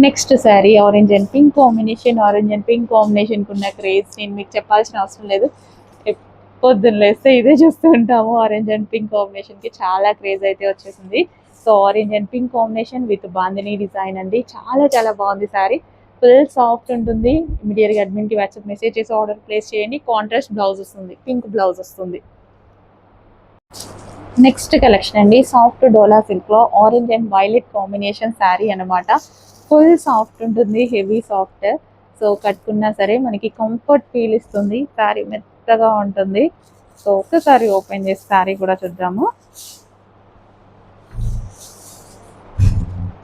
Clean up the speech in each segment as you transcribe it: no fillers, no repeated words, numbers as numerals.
Next sari orange and pink combination. Orange and pink combination కున్న craze నేను మీకు చెప్పాల్సిన అవసరం లేదు. పొద్దున్న లేస్తే ఇదే చూస్తూ ఉంటాము. ఆరెంజ్ అండ్ పింక్ కాంబినేషన్ కి చాలా క్రేజ్ అయితే వచ్చేసింది. So orange and pink combination with bandhani design అండి. చాలా చాలా బాగుంది శారీ. ఫుల్ సాఫ్ట్ ఉంటుంది. ఇమీడియట్ గా అడ్మిన్ కి వాట్సాప్ మెసేజ్ చేసి ఆర్డర్ ప్లేస్ చేయండి. కాంట్రాస్ట్ బ్లౌజ్ వస్తుంది, పింక్ బ్లౌజ్ వస్తుంది. నెక్స్ట్ కలెక్షన్ అండి, సాఫ్ట్ డోలా సిల్క్ లో orange and violet combination sari అనమాట. ఫుల్ సాఫ్ట్ ఉంటుంది, హెవీ సాఫ్ట్. సో కట్టుకున్నా సరే మనకి కంఫర్ట్ ఫీల్ ఇస్తుంది. శారీ మెత్తగా ఉంటుంది. సో ఒక్కసారి ఓపెన్ చేసి శారీ కూడా చూద్దాము.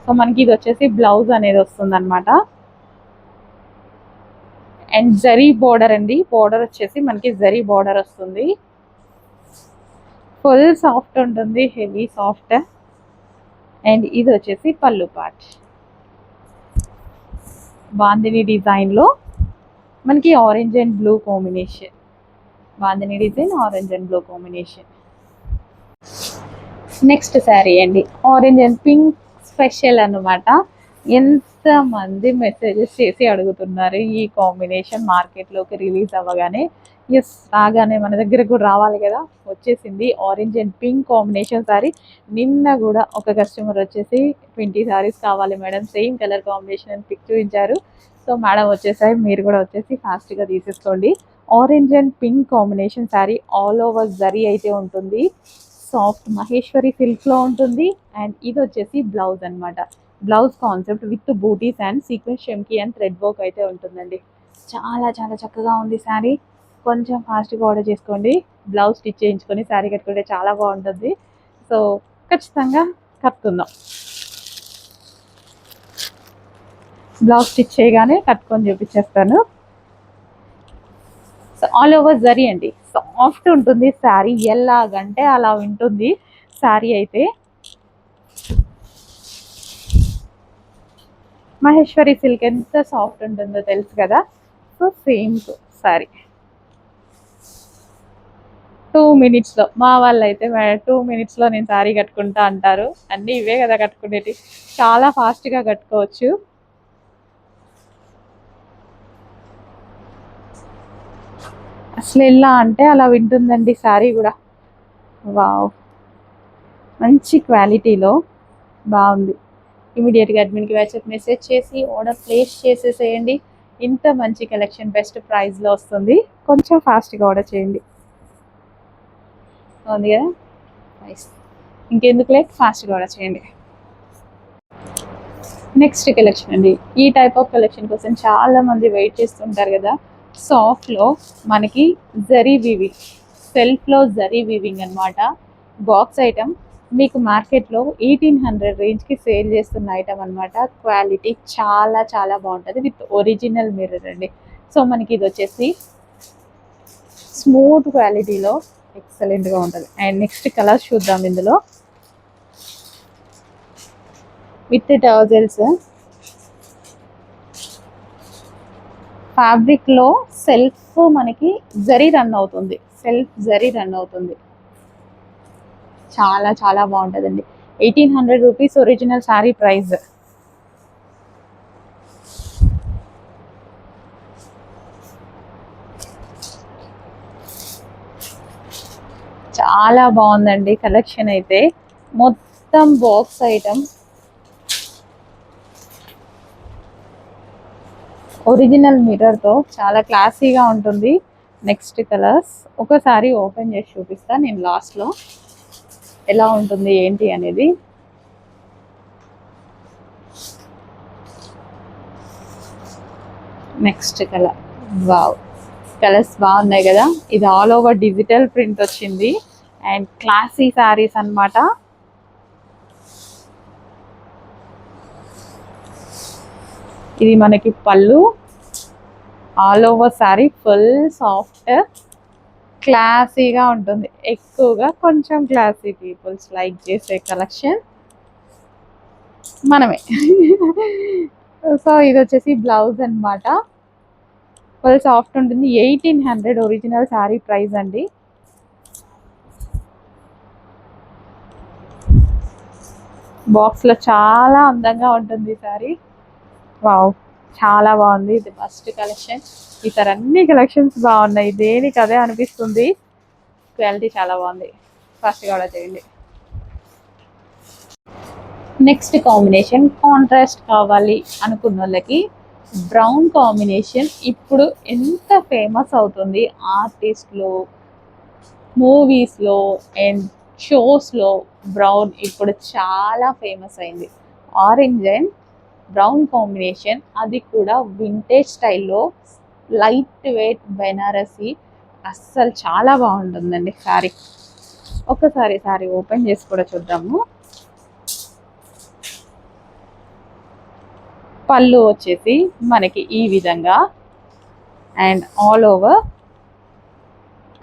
సో మనకి ఇది వచ్చేసి బ్లౌజ్ అనేది వస్తుంది అనమాట. అండ్ జరీ బోర్డర్ అండి. బోర్డర్ వచ్చేసి మనకి జరీ బోర్డర్ వస్తుంది. ఫుల్ సాఫ్ట్ ఉంటుంది, హెవీ సాఫ్ట్. అండ్ ఇది వచ్చేసి పళ్ళు పార్ట్. బాందిని డిజైన్ లో మనకి orange and blue combination. Bandhani design orange and blue combination. Next sari అండి, ఆరెంజ్ అండ్ పింక్ స్పెషల్ అనమాట. ఎంత మంది మెసేజెస్ చేసి అడుగుతున్నారు ఈ కాంబినేషన్ మార్కెట్లోకి రిలీజ్ అవ్వగానే. ఎస్, రాగానే మన దగ్గర కూడా రావాలి కదా, వచ్చేసింది orange and pink combination sari. నిన్న కూడా ఒక కస్టమర్ వచ్చేసి 20 శారీస్ కావాలి మేడం, సేమ్ కలర్ కాంబినేషన్ అని పిక్ చూపించారు. సో మేడం వచ్చేసాయి, మీరు కూడా వచ్చేసి ఫాస్ట్గా తీసేసుకోండి. Orange and pink combination sari, all over zari అయితే ఉంటుంది. సాఫ్ట్ మహేశ్వరి సిల్క్ లో ఉంటుంది. అండ్ ఇది వచ్చేసి బ్లౌజ్ అనమాట. Blouse concept with booties and sequence షెమ్కి అండ్ థ్రెడ్ వర్క్ అయితే ఉంటుందండి. చాలా చాలా చక్కగా ఉంది శారీ. కొంచెం ఫాస్ట్గా ఆర్డర్ చేసుకోండి. బ్లౌజ్ స్టిచ్ చేయించుకొని శారీ కట్టుకుంటే చాలా బాగుంటుంది. సో ఖచ్చితంగా కట్టుకుందాం. బ్లౌజ్ స్టిచ్ చేయగానే కట్టుకొని చూపించేస్తాను. సో ఆల్ ఓవర్ జరీ అండి, సాఫ్ట్ ఉంటుంది శారీ. ఎలాగంటే అలా ఉంటుంది శారీ అయితే. మహేశ్వరి సిల్క్ ఎంత సాఫ్ట్ ఉంటుందో తెలుసు కదా. సో సేమ్ శారీ 2 minutesలో, మా వాళ్ళు అయితే 2 minutesలో నేను శారీ కట్టుకుంటా అంటారు. అన్నీ ఇవే కదా కట్టుకునేటి, చాలా ఫాస్ట్గా కట్టుకోవచ్చు. అసలు ఎలా అంటే అలా వింటుందండి శారీ కూడా. వావ్, మంచి క్వాలిటీలో బాగుంది. ఇమీడియట్గా అడ్మిన్కి వాట్సాప్ మెసేజ్ చేసి ఆర్డర్ ప్లేస్ చేసేసేయండి. ఇంత మంచి కలెక్షన్ బెస్ట్ ప్రైస్లో వస్తుంది. కొంచెం ఫాస్ట్గా ఆర్డర్ చేయండి. ఉంది కదా, నైస్. ఇంకెందుకు లేట్, ఫాస్ట్గా ఆర్డర్ చేయండి. నెక్స్ట్ కలెక్షన్ అండి, ఈ టైప్ ఆఫ్ కలెక్షన్ కోసం చాలా మంది వెయిట్ చేస్తుంటారు కదా. సాఫ్ట్లో మనకి జరీ వీవింగ్, సెల్ఫ్లో జరీ వీవింగ్ అనమాట. బాక్స్ ఐటమ్ మీకు మార్కెట్లో 1800 రేంజ్కి సేల్ చేస్తున్న ఐటమ్ అనమాట. క్వాలిటీ చాలా చాలా బాగుంటుంది విత్ ఒరిజినల్ మిర్రర్ అండి. సో మనకి ఇది వచ్చేసి స్మూత్ క్వాలిటీలో ఎక్సలెంట్గా ఉంటుంది. అండ్ నెక్స్ట్ కలర్స్ చూద్దాం. ఇందులో విత్ టవల్స్, ఫ్యాబ్రిక్లో సెల్ఫ్ మనకి జరీ రన్ అవుతుంది, సెల్ఫ్ జరీ రన్ అవుతుంది. చాలా చాలా బాగుంటుందండి. 1800 రూపీస్ ఒరిజినల్ శారీ ప్రైస్. చాలా బాగుందండి కలెక్షన్ అయితే. మొత్తం బాక్స్ ఐటమ్, ఒరిజినల్ మిర్రర్తో చాలా క్లాసీగా ఉంటుంది. నెక్స్ట్ కలర్స్ ఒకసారి ఓపెన్ చేసి చూపిస్తా నేను లాస్ట్లో, ఎలా ఉంటుంది ఏంటి అనేది. నెక్స్ట్ కలర్, వావ్, కలర్స్ బాగున్నాయి కదా. ఇది ఆల్ ఓవర్ డిజిటల్ ప్రింట్ వచ్చింది అండ్ క్లాసీ శారీస్ అనమాట. ఇది మనకి పళ్ళు. All over sari full soft, క్లాసీగా ఉంటుంది. ఎక్కువగా కొంచెం క్లాసీ పీపుల్స్ లైక్ చేసే కలెక్షన్ మనమే. సో ఇది వచ్చేసి బ్లౌజ్ అనమాట. ఫుల్ సాఫ్ట్ ఉంటుంది. 1800 ఒరిజినల్ శారీ ప్రైస్ అండి. బాక్స్లో చాలా అందంగా ఉంటుంది శారీ. వావ్, చాలా బాగుంది. ఇది ఫస్ట్ కలెక్షన్. ఇతర అన్ని కలెక్షన్స్ బాగున్నాయి, దేనికి అదే అనిపిస్తుంది. క్వాలిటీ చాలా బాగుంది. ఫాస్ట్గా ఆర్డర్ చేయండి. నెక్స్ట్ కాంబినేషన్ కాంట్రాస్ట్ కావాలి అనుకున్న వాళ్ళకి బ్రౌన్ కాంబినేషన్ ఇప్పుడు ఎంత ఫేమస్ అవుతుంది ఆర్టిస్ట్లో, మూవీస్లో అండ్ షోస్లో. బ్రౌన్ ఇప్పుడు చాలా ఫేమస్ అయింది. ఆరెంజ్ అండ్ బ్రౌన్ కాంబినేషన్, అది కూడా వింటేజ్ స్టైల్లో లైట్ వెయిట్ బెనారసీ. అస్సలు చాలా బాగుంటుందండి శారీ. ఒక్కసారి శారీ ఓపెన్ చేసి కూడా చూద్దాము. పళ్ళు వచ్చేసి మనకి ఈ విధంగా అండ్ ఆల్ ఓవర్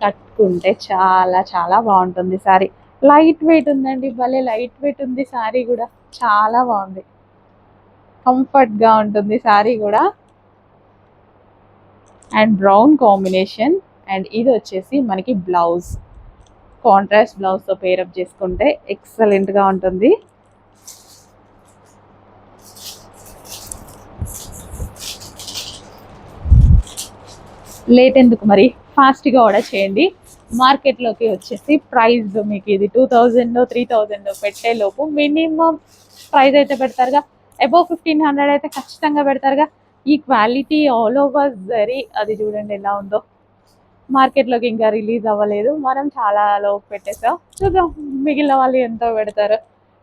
కట్టుకుంటే చాలా చాలా బాగుంటుంది శారీ. లైట్ వెయిట్ ఉందండి, భలే లైట్ వెయిట్ ఉంది శారీ కూడా. చాలా బాగుంది, కంఫర్ట్గా ఉంటుంది శారీ కూడా. And brown combination. అండ్ ఇది వచ్చేసి మనకి బ్లౌజ్, కాంట్రాస్ట్ బ్లౌజ్తో పేరప్ చేసుకుంటే ఎక్సలెంట్గా ఉంటుంది. లేట్ ఎందుకు మరి, ఫాస్ట్గా ఆర్డర్ చేయండి. మార్కెట్లోకి వచ్చేసి ప్రైస్ మీకు ఇది 2000 3000 పెట్టేలోపు మినిమం ప్రైస్ అయితే పెడతారుగా. అబౌవ్ 1500 అయితే ఖచ్చితంగా పెడతారుగా. ఈ క్వాలిటీ ఆల్ ఓవర్ జరీ, అది చూడండి ఎలా ఉందో. మార్కెట్లోకి ఇంకా రిలీజ్ అవ్వలేదు, మనం చాలా లోపు పెట్టేసాం. చూద్దాం మిగిలిన వాళ్ళు ఎంతో పెడతారు.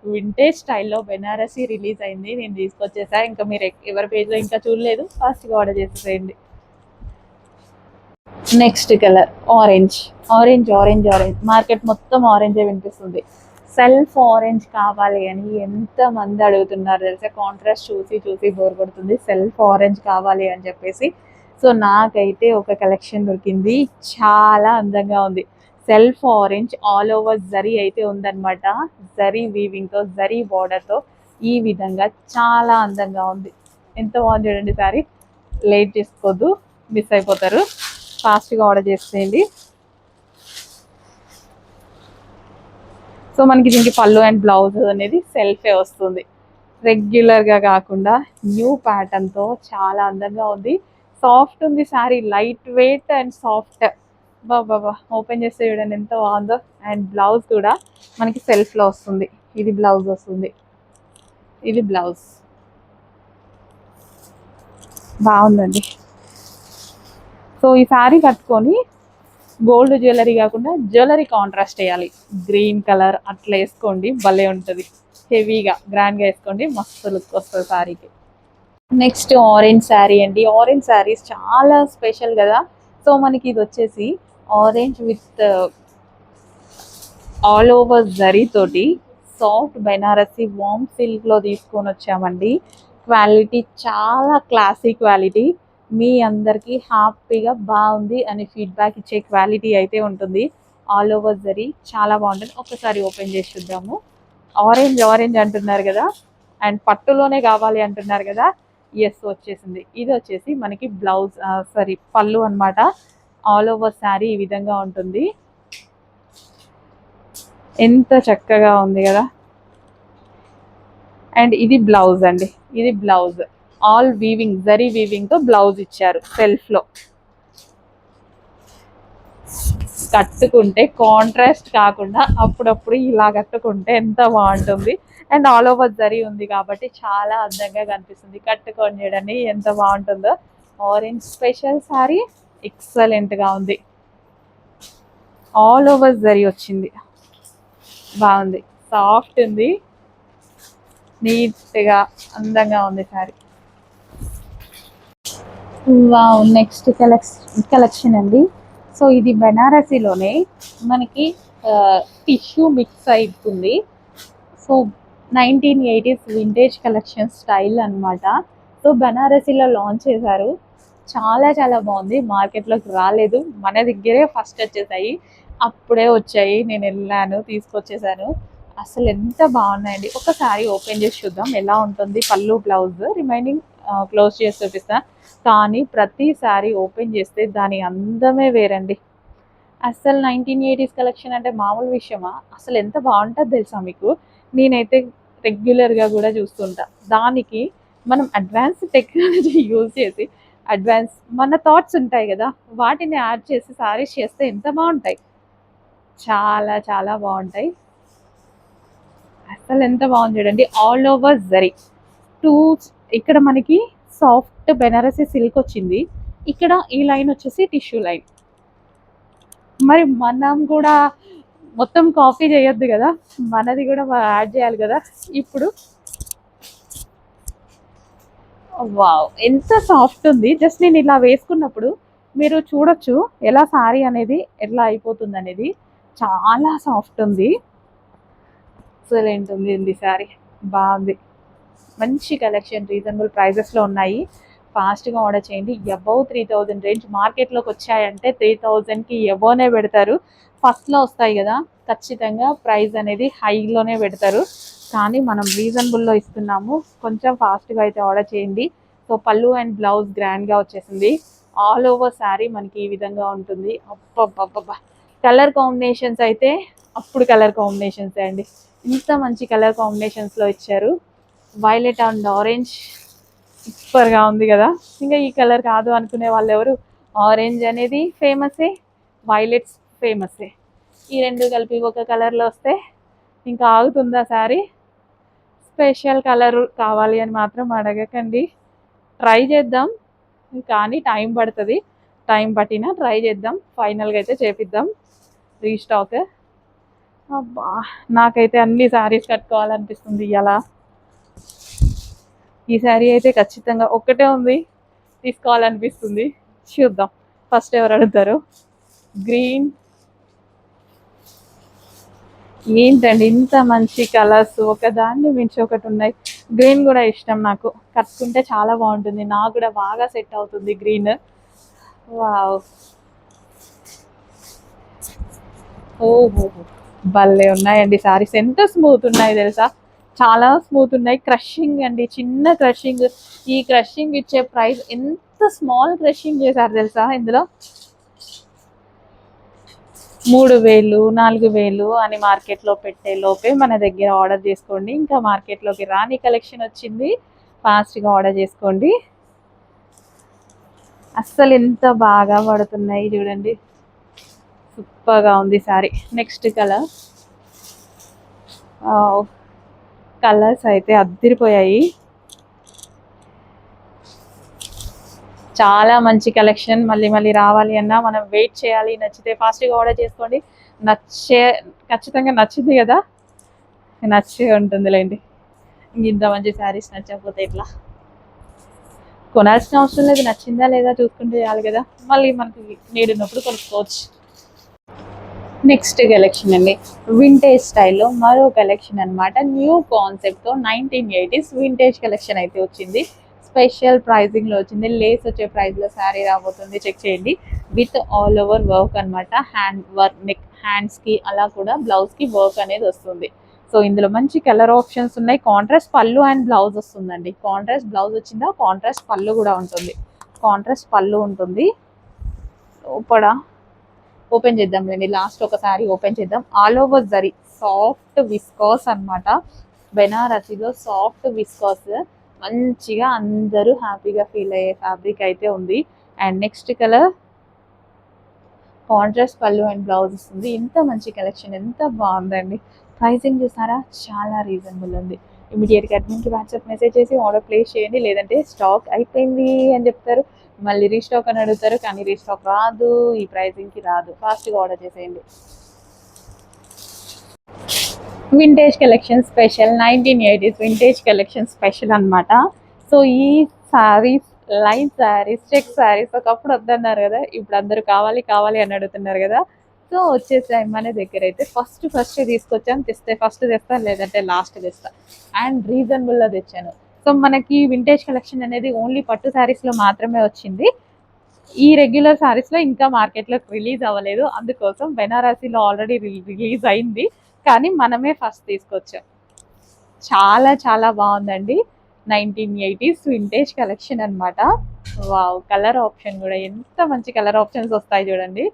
వింటేజ్ స్టైల్లో బెనారసీ రిలీజ్ అయింది, నేను తీసుకొచ్చేసా. ఇంకా మీరు ఎవరి పేజ్లో ఇంకా చూడలేదు, ఫాస్ట్గా ఆర్డర్ చేసేసేయండి. Next colour orange. Orange orange orange, market మొత్తం ఆరెంజే వినిపిస్తుంది. సెల్ఫ్ ఆరెంజ్ కావాలి అని ఎంతమంది అడుగుతున్నారు తెలిసే. కాంట్రాస్ట్ చూసి చూసి బోర్ కొడుతుంది, సెల్ఫ్ ఆరెంజ్ కావాలి అని చెప్పేసి. సో నాకైతే ఒక కలెక్షన్ దొరికింది, చాలా అందంగా ఉంది. Self orange all over zari అయితే ఉందన్నమాట. జరీ వీవింగ్తో, జరీ బార్డర్తో ఈ విధంగా చాలా అందంగా ఉంది. ఎంత బాగుంది చూడండి సారీ. లేట్ చేసుకోవద్దు, మిస్ అయిపోతారు. ఫాస్ట్గా ఆర్డర్ చేసేయండి. సో మనకి దీనికి పళ్ళు అండ్ బ్లౌజ్ అనేది సెల్ఫే వస్తుంది. రెగ్యులర్గా కాకుండా న్యూ ప్యాటర్న్తో చాలా అందంగా ఉంది. సాఫ్ట్ ఉంది sari, light weight and soft. Baba open చేస్తే చూడండి ఎంత బాగుందో. అండ్ బ్లౌజ్ కూడా మనకి సెల్ఫ్లో వస్తుంది. ఇది బ్లౌజ్ వస్తుంది, ఇది బ్లౌజ్. బాగుందండి. సో ఈ శారీ కట్టుకొని గోల్డ్ జ్యువెలరీ కాకుండా జ్యువెలరీ కాంట్రాస్ట్ వేయాలి, గ్రీన్ కలర్ అట్లా వేసుకోండి, భలే ఉంటుంది. హెవీగా గ్రాండ్గా వేసుకోండి, మస్తు లుక్ వస్తుంది శారీకి. నెక్స్ట్ ఆరెంజ్ శారీ అండి. ఆరెంజ్ శారీస్ చాలా స్పెషల్ కదా. సో మనకి ఇది వచ్చేసి orange with all over zari తోటి సాఫ్ట్ బెనారసీ వామ్ సిల్క్లో తీసుకొని వచ్చామండి. క్వాలిటీ చాలా క్లాసీ క్వాలిటీ. మీ అందరికీ హ్యాపీగా బాగుంది అని ఫీడ్బ్యాక్ ఇచ్చే క్వాలిటీ అయితే ఉంటుంది. ఆల్ ఓవర్ జరీ చాలా బాగుంటుంది. ఒకసారి ఓపెన్ చేసి చూద్దాము. ఆరెంజ్ ఆరెంజ్ అంటున్నారు కదా, అండ్ పట్టులోనే కావాలి అంటున్నారు కదా. ఎస్ వచ్చేసింది. ఇది వచ్చేసి మనకి బ్లౌజ్, సారీ పళ్ళు అనమాట. ఆల్ ఓవర్ శారీ ఈ విధంగా ఉంటుంది. ఎంత చక్కగా ఉంది కదా. అండ్ ఇది బ్లౌజ్ అండి, ఇది బ్లౌజ్. ఆల్ వీవింగ్, జరీ వీవింగ్తో బ్లౌజ్ ఇచ్చారు సెల్ఫ్లో. కట్టుకుంటే కాంట్రాస్ట్ కాకుండా అప్పుడప్పుడు ఇలా కట్టుకుంటే ఎంత బాగుంటుంది. అండ్ ఆల్ ఓవర్ జరీ ఉంది కాబట్టి చాలా అందంగా కనిపిస్తుంది. కట్టుకొని చూడండి ఎంత బాగుంటుందో. ఆరెంజ్ స్పెషల్ శారీ ఎక్సలెంట్గా ఉంది. ఆల్ ఓవర్ జరీ వచ్చింది, బాగుంది, సాఫ్ట్ ఉంది, నీట్గా అందంగా ఉంది శారీ. నెక్స్ట్ కలెక్షన్ అండి. సో ఇది బెనారసీలోనే మనకి టిష్యూ మిక్స్ అవుతుంది. So 1980s vintage collection style అనమాట. సో బెనారసీలో లాంచ్ చేశారు, చాలా చాలా బాగుంది. మార్కెట్లోకి రాలేదు, మన దగ్గరే ఫస్ట్ వచ్చేసాయి. అప్పుడే వచ్చాయి, నేను వెళ్ళాను తీసుకొచ్చేసాను. అసలు ఎంత బాగున్నాయండి. ఒకసారి ఓపెన్ చేసి చూద్దాం ఎలా ఉంటుంది. పళ్ళు బ్లౌజ్ రిమైనింగ్ క్లోజ్ చేసి చూపిస్తా. కానీ ప్రతిసారి ఓపెన్ చేస్తే దాని అందమే వేరండి. అసలు 1980s కలెక్షన్ అంటే మామూలు విషయమా? అసలు ఎంత బాగుంటుంది తెలుసా మీకు. నేనైతే రెగ్యులర్గా కూడా చూస్తుంటా. దానికి మనం అడ్వాన్స్ టెక్నాలజీ యూజ్ చేసి అడ్వాన్స్ మన థాట్స్ ఉంటాయి కదా, వాటిని యాడ్ చేసి సారీస్ చేస్తే ఎంత బాగుంటాయి. చాలా చాలా బాగుంటాయి. అసలు ఎంత బాగుంది చూడండి. ఆల్ ఓవర్ జరీ టూ, ఇక్కడ మనకి సాఫ్ట్ బెనారసీ సిల్క్ వచ్చింది. ఇక్కడ ఈ లైన్ వచ్చేసి టిష్యూ లైన్. మరి మనం కూడా మొత్తం కాపీ చేయొద్దు కదా, మనది కూడా యాడ్ చేయాలి కదా. ఇప్పుడు వావ్, ఎంత సాఫ్ట్ ఉంది. జస్ట్ నేను ఇలా వేసుకున్నప్పుడు మీరు చూడొచ్చు ఎలా సారీ అనేది ఎట్లా అయిపోతుంది అనేది. చాలా సాఫ్ట్ ఉంది. ఎక్సలెంట్ ఉంది సారీ, బాగుంది. మంచి కలెక్షన్, రీజనబుల్ ప్రైజెస్లో ఉన్నాయి. ఫాస్ట్గా ఆర్డర్ చేయండి. అబౌవ్ 3000 రేంజ్ మార్కెట్లోకి వచ్చాయంటే 3000కి ఎబోనే పెడతారు. ఫస్ట్లో వస్తాయి కదా, ఖచ్చితంగా ప్రైస్ అనేది హైలోనే పెడతారు. కానీ మనం రీజనబుల్లో ఇస్తున్నాము. కొంచెం ఫాస్ట్గా అయితే ఆర్డర్ చేయండి. సో పళ్ళు అండ్ బ్లౌజ్ గ్రాండ్గా వచ్చేసింది. ఆల్ ఓవర్ శారీ మనకి ఈ విధంగా ఉంటుంది. అబ్బబ్బబ్బబ్బా, కలర్ కాంబినేషన్స్ అయితే అప్పుడు కలర్ కాంబినేషన్స్ అండి. ఇంత మంచి కలర్ కాంబినేషన్స్లో ఇచ్చారు. వైలెట్ అండ్ ఆరెంజ్ సూపర్గా ఉంది కదా. ఇంకా ఈ కలర్ కాదు అనుకునే వాళ్ళు ఎవరు, ఆరెంజ్ అనేది ఫేమసే, వైలెట్స్ ఫేమసే. ఈ రెండు కలిపి ఒక కలర్లో వస్తే ఇంకా ఆగుతుందా సారీ. స్పెషల్ కలర్ కావాలి అని మాత్రం అడగకండి, ట్రై చేద్దాం. కానీ టైం పడుతుంది. టైం పట్టినా ట్రై చేద్దాం. ఫైనల్గా అయితే చేపిద్దాం రీస్టాక్. అబ్బా, నాకైతే అన్ని శారీస్ కట్టుకోవాలనిపిస్తుంది ఇలా. ఈ శారీ అయితే ఖచ్చితంగా ఒక్కటే ఉంది, తీసుకోవాలనిపిస్తుంది. చూద్దాం ఫస్ట్ ఎవరు అడుగుతారు. గ్రీన్, ఏంటండి ఇంత మంచి కలర్స్, ఒకదాన్ని మించి ఒకటి ఉన్నాయి. గ్రీన్ కూడా ఇష్టం నాకు, కట్టుకుంటే చాలా బాగుంటుంది. నాకు కూడా బాగా సెట్ అవుతుంది గ్రీన్. వావ్, ఓహో, భలే ఉన్నాయండి సారీస్. ఎంత స్మూత్ ఉన్నాయి తెలుసా, చాలా స్మూత్ ఉన్నాయి. క్రషింగ్ అండి, చిన్న క్రషింగ్. ఈ క్రషింగ్ ఇచ్చే ప్రైస్, ఎంత స్మాల్ క్రషింగ్ చేశారు తెలుసా ఇందులో. 3000 4000 అని మార్కెట్లో పెట్టే లోపే మన దగ్గర ఆర్డర్ చేసుకోండి. ఇంకా మార్కెట్లోకి రాని కలెక్షన్ వచ్చింది, ఫాస్ట్గా ఆర్డర్ చేసుకోండి. అస్సలు ఎంత బాగా పడుతున్నాయి చూడండి, సూపర్గా ఉంది సారీ. నెక్స్ట్ కలర్, కలర్స్ అయితే అద్దరిపోయాయి. చాలా మంచి కలెక్షన్. మళ్ళీ మళ్ళీ రావాలి అన్నా మనం వెయిట్ చేయాలి. నచ్చితే ఫాస్ట్గా ఆర్డర్ చేసుకోండి. ఖచ్చితంగా నచ్చింది కదా, నచ్చే ఉంటుందిలేండి. ఇంత మంచి శారీస్ నచ్చకపోతే ఇట్లా కొనాల్సిన అవసరం లేదు. నచ్చిందా లేదా చూసుకుంటే చాలు కదా, మళ్ళీ మనకి నీడున్నప్పుడు కొనుక్కోవచ్చు. నెక్స్ట్ కలెక్షన్ అండి, వింటేజ్ స్టైల్లో మరో కలెక్షన్ అనమాట. న్యూ కాన్సెప్ట్తో 1980s వింటేజ్ కలెక్షన్ అయితే వచ్చింది. స్పెషల్ ప్రైజింగ్లో వచ్చింది. లేస్ వచ్చే ప్రైస్లో శారీ రాబోతుంది. చెక్ చేయండి. విత్ ఆల్ ఓవర్ వర్క్ అనమాట. హ్యాండ్ వర్క్, నెక్, హ్యాండ్స్కి అలా కూడా బ్లౌజ్కి వర్క్ అనేది వస్తుంది. సో ఇందులో మంచి కలర్ ఆప్షన్స్ ఉన్నాయి. కాంట్రాస్ట్ పళ్ళు అండ్ బ్లౌజ్ వస్తుందండి. కాంట్రాస్ట్ బ్లౌజ్ వచ్చిందా, కాంట్రాస్ట్ పళ్ళు కూడా ఉంటుంది. కాంట్రాస్ట్ పళ్ళు ఉంటుంది. లోపల ఓపెన్ చేద్దాంలేండి, లాస్ట్ ఒకసారి ఓపెన్ చేద్దాం. All over zari soft viscous అనమాట. బెనారసీలో సాఫ్ట్ విస్కాస్, మంచిగా అందరూ హ్యాపీగా ఫీల్ అయ్యే ఫ్యాబ్రిక్ అయితే ఉంది. అండ్ నెక్స్ట్ కలర్, కాంట్రాస్ట్ పళ్ళు అండ్ బ్లౌజ్ వస్తుంది. ఇంత మంచి కలెక్షన్, ఎంత బాగుందండి. ప్రైసింగ్ చూసారా, చాలా రీజనబుల్ ఉంది. ఇమీడియట్గా అడ్మిన్కి వాట్సాప్ మెసేజ్ చేసి ఆర్డర్ ప్లేస్ చేయండి. లేదంటే స్టాక్ అయిపోయింది అని చెప్తారు, మళ్ళీ రీస్టాక్ అని అడుగుతారు. కానీ రీస్టాక్ రాదు, ఈ ప్రైసింగ్కి రాదు. ఫాస్ట్గా ఆర్డర్ చేసేయండి. Vintage collection special, 1980s vintage collection special అనమాట. సో ఈ శారీస్, లైన్ శారీస్, చెక్ శారీస్ ఒకప్పుడు వద్దన్నారు కదా, ఇప్పుడు అందరూ కావాలి కావాలి అని అడుగుతున్నారు కదా. సో వచ్చేసాయి మన దగ్గర అయితే. ఫస్ట్ తీసుకొచ్చాను. తెస్తే ఫస్ట్ తెస్తాను, లేదంటే లాస్ట్ తెస్తా. అండ్ రీజనబుల్లో తెచ్చాను. సో మనకి వింటేజ్ కలెక్షన్ అనేది ఓన్లీ పట్టు శారీస్లో మాత్రమే వచ్చింది. ఈ రెగ్యులర్ శారీస్లో ఇంకా మార్కెట్లో రిలీజ్ అవ్వలేదు. అందుకోసం బెనారసీలో ఆల్రెడీ రిలీజ్ అయింది, కానీ మనమే ఫస్ట్ తీసుకొచ్చాం. చాలా చాలా బాగుందండి. 1980s వింటేజ్ కలెక్షన్ అనమాట. వావ్, కలర్ ఆప్షన్ కూడా ఎంత మంచి కలర్ ఆప్షన్స్ వస్తాయి చూడండి.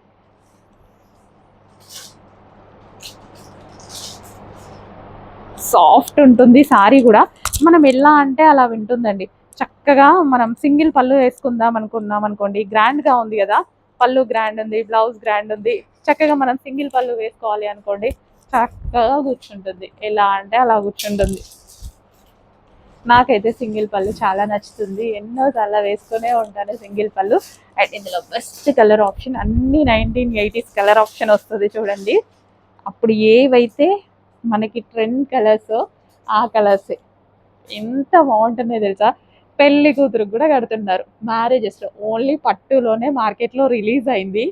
సాఫ్ట్ ఉంటుంది సారీ కూడా. మనం ఎలా అంటే అలా వింటుందండి. చక్కగా మనం సింగిల్ పళ్ళు వేసుకుందాం అనుకున్నాం అనుకోండి, గ్రాండ్గా ఉంది కదా, పళ్ళు గ్రాండ్ ఉంది, బ్లౌజ్ గ్రాండ్ ఉంది, చక్కగా మనం సింగిల్ పళ్ళు వేసుకోవాలి అనుకోండి, చక్కగా కూర్చుంటుంది. ఎలా అంటే అలా కూర్చుంటుంది. నాకైతే సింగిల్ పళ్ళు చాలా నచ్చుతుంది, ఎన్నోసార్లు వేసుకునే ఉంటాను సింగిల్ పళ్ళు. అండ్ ఇందులో బెస్ట్ కలర్ ఆప్షన్, అన్ని 1980s కలర్ ఆప్షన్ వస్తుంది చూడండి. అప్పుడు ఏవైతే మనకి ట్రెండ్ కలర్స్ ఆ కలర్సే ఎంత బాగుంటుందో తెలుసా. పెళ్లి కూతురు కూడా కడుతున్నారు మ్యారేజెస్లో. ఓన్లీ పట్టులోనే మార్కెట్లో రిలీజ్ అయింది,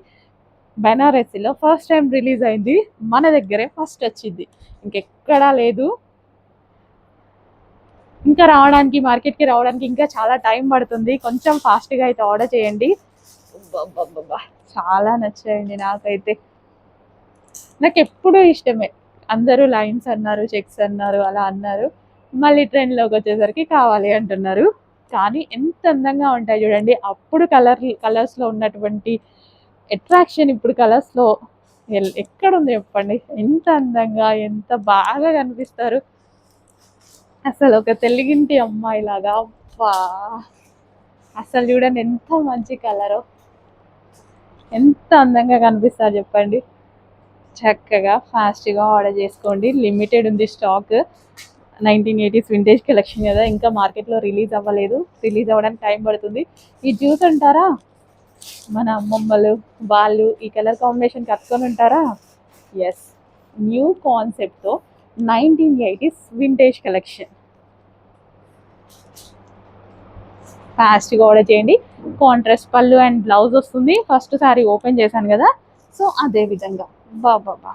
బెనారసీలో ఫస్ట్ టైం రిలీజ్ అయింది, మన దగ్గరే ఫస్ట్ వచ్చింది, ఇంకెక్కడా లేదు. ఇంకా రావడానికి, మార్కెట్కి రావడానికి ఇంకా చాలా టైం పడుతుంది. కొంచెం ఫాస్ట్గా అయితే ఆర్డర్ చేయండి. చాలా నచ్చాయండి నాకైతే. నాకు ఎప్పుడూ ఇష్టమే. అందరూ లైన్స్ అన్నారు, చెక్స్ అన్నారు, అలా అన్నారు. మళ్ళీ ట్రెండ్లోకి వచ్చేసరికి కావాలి అంటున్నారు. కానీ ఎంత అందంగా ఉంటాయి చూడండి. అప్పుడు కలర్స్లో ఉన్నటువంటి అట్రాక్షన్ ఇప్పుడు కలర్స్లో ఎక్కడుంది చెప్పండి. ఎంత అందంగా, ఎంత బాగా కనిపిస్తారు అసలు ఒక తెలుగింటి అమ్మాయి లాగా. అసలు చూడండి ఎంత మంచి కలరో, ఎంత అందంగా కనిపిస్తారు చెప్పండి. చక్కగా ఫాస్ట్గా ఆర్డర్ చేసుకోండి. లిమిటెడ్ ఉంది స్టాక్. 1980s వింటేజ్ కలెక్షన్ కదా, ఇంకా మార్కెట్లో రిలీజ్ అవ్వలేదు. రిలీజ్ అవ్వడానికి టైం పడుతుంది. ఇది చూసుంటారా, మన అమ్మమ్మలు వాళ్ళు ఈ కలర్ కాంబినేషన్ కట్టుకొని ఉంటారా. ఎస్, న్యూ కాన్సెప్ట్తో 1980s వింటేజ్ కలెక్షన్. ఫాస్ట్గా ఆర్డర్ చేయండి. కాంట్రాస్ట్ పళ్ళు అండ్ బ్లౌజ్ వస్తుంది. ఫస్ట్ సారీ ఓపెన్ చేశాను కదా, సో అదే విధంగా బాబా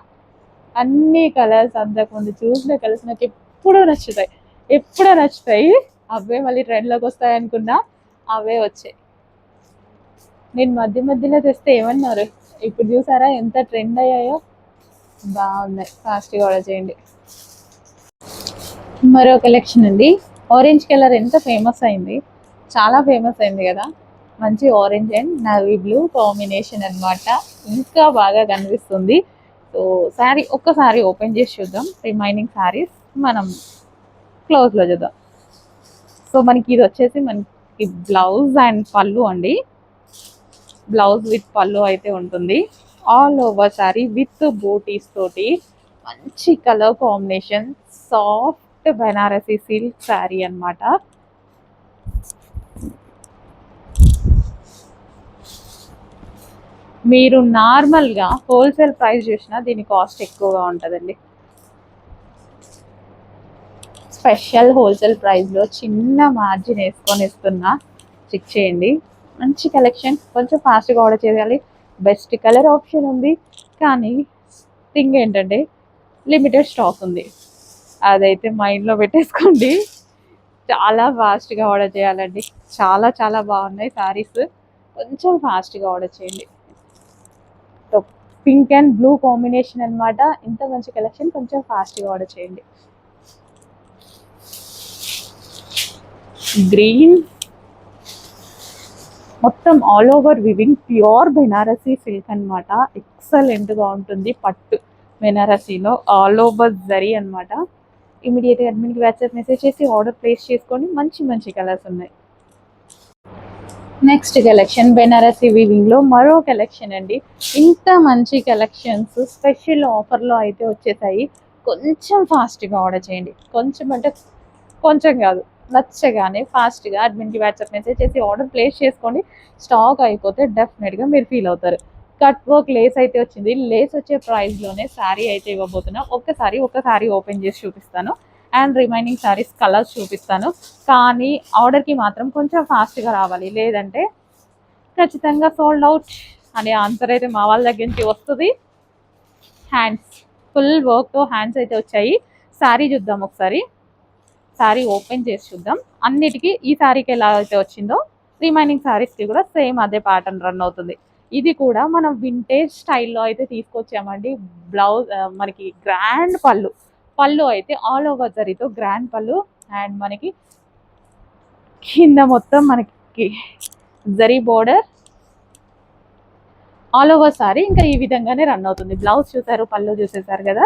అన్ని కలర్స్, అంతకుముందు చూసిన కలర్స్ నాకు ఎప్పుడూ నచ్చుతాయి. అవే మళ్ళీ ట్రెండ్లోకి వస్తాయి అనుకున్నా, అవే వచ్చాయి. నేను మధ్యలో తెస్తే ఏమన్నారు, ఇప్పుడు చూసారా ఎంత ట్రెండ్ అయ్యాయో. బాగున్నాయి, ఫాస్ట్గా ఆర్డర్ చేయండి. మరో కలెక్షన్ అండి. ఆరెంజ్ కలర్ ఎంత ఫేమస్ అయింది, చాలా ఫేమస్ అయింది కదా. మంచి orange and navy blue combination అనమాట, ఇంకా బాగా కనిపిస్తుంది. సో శారీ ఒక్కసారి ఓపెన్ చేసి చూద్దాం. రిమైనింగ్ శారీస్ మనం క్లోజ్లో చూద్దాం. సో మనకి ఇది వచ్చేసి మనకి బ్లౌజ్ అండ్ పళ్ళు అండి. బ్లౌజ్ విత్ పళ్ళు అయితే ఉంటుంది. ఆల్ ఓవర్ శారీ విత్ బూటీస్ తోటి మంచి colour combination, soft Banarasi silk sari అనమాట. మీరు నార్మల్గా హోల్సేల్ ప్రైస్ చూసినా దీని కాస్ట్ ఎక్కువగా ఉంటుందండి. స్పెషల్ హోల్సేల్ ప్రైస్లో చిన్న మార్జిన్ వేసుకొని ఇస్తున్నా, చెక్ చేయండి. మంచి కలెక్షన్, కొంచెం ఫాస్ట్గా ఆర్డర్ చేయాలి. బెస్ట్ కలర్ ఆప్షన్ ఉంది, కానీ థింగ్ ఏంటంటే లిమిటెడ్ స్టాక్ ఉంది. అదైతే మైండ్లో పెట్టేసుకోండి. చాలా ఫాస్ట్గా ఆర్డర్ చేయాలండి. చాలా చాలా బాగున్నాయి శారీస్, కొంచెం ఫాస్ట్గా ఆర్డర్ చేయండి. పింక్ అండ్ బ్లూ కాంబినేషన్ అనమాట. ఇంత మంచి కలెక్షన్, కొంచెం ఫాస్ట్గా ఆర్డర్ చేయండి. గ్రీన్ మొత్తం all over weaving, pure Banarasi silk అనమాట. ఎక్సలెంట్గా ఉంటుంది. పట్టు బెనారసీలో ఆల్ ఓవర్ జరీ అనమాట. ఇమీడియట్గా అడ్మిన్కి వాట్సాప్ మెసేజ్ చేసి ఆర్డర్ ప్లేస్ చేసుకోండి. మంచి మంచి కలర్స్ ఉన్నాయి. నెక్స్ట్ కలెక్షన్ బెనారసీ వీవింగ్లో మరో కలెక్షన్ అండి. ఇంత మంచి కలెక్షన్స్ స్పెషల్ ఆఫర్లో అయితే వచ్చేసాయి. కొంచెం ఫాస్ట్గా ఆర్డర్ చేయండి. కొంచెం అంటే కొంచెం కాదు, నచ్చగానే ఫాస్ట్గా అడ్మిన్కి వాట్సాప్ మెసేజ్ చేసి ఆర్డర్ ప్లేస్ చేసుకోండి. స్టాక్ అయిపోతే డెఫినెట్గా మీరు ఫీల్ అవుతారు. కట్ వర్క్ లేస్ అయితే వచ్చింది. లేస్ వచ్చే ప్రైస్లోనే శారీ అయితే ఇవ్వబోతున్నా. ఒక్కసారి ఓపెన్ చేసి చూపిస్తాను అండ్ రిమైనింగ్ శారీస్ కలర్స్ చూపిస్తాను. కానీ ఆర్డర్కి మాత్రం కొంచెం ఫాస్ట్గా రావాలి, లేదంటే ఖచ్చితంగా సోల్డ్ అవుట్ అనే ఆన్సర్ అయితే మా వాళ్ళ దగ్గర నుంచి వస్తుంది. హ్యాండ్స్ ఫుల్ వర్క్తో హ్యాండ్స్ అయితే వచ్చాయి. శారీ చూద్దాం ఒకసారి. శారీ ఓపెన్ చేసి చూద్దాం. అన్నిటికీ ఈ శారీకి ఎలా అయితే వచ్చిందో రిమైనింగ్ శారీస్కి కూడా సేమ్ అదే ప్యాటర్న్ రన్ అవుతుంది. ఇది కూడా మనం వింటేజ్ స్టైల్లో అయితే తీసుకొచ్చామండి. బ్లౌజ్ మనకి గ్రాండ్ పళ్ళు అయితే ఆల్ ఓవర్ జరీతో గ్రాండ్ పళ్ళు, అండ్ మనకి కింద మొత్తం మనకి zari border all over sorry ఇంకా ఈ విధంగానే రన్ అవుతుంది. బ్లౌజ్ చూసారు, పళ్ళు చూసేసారు కదా.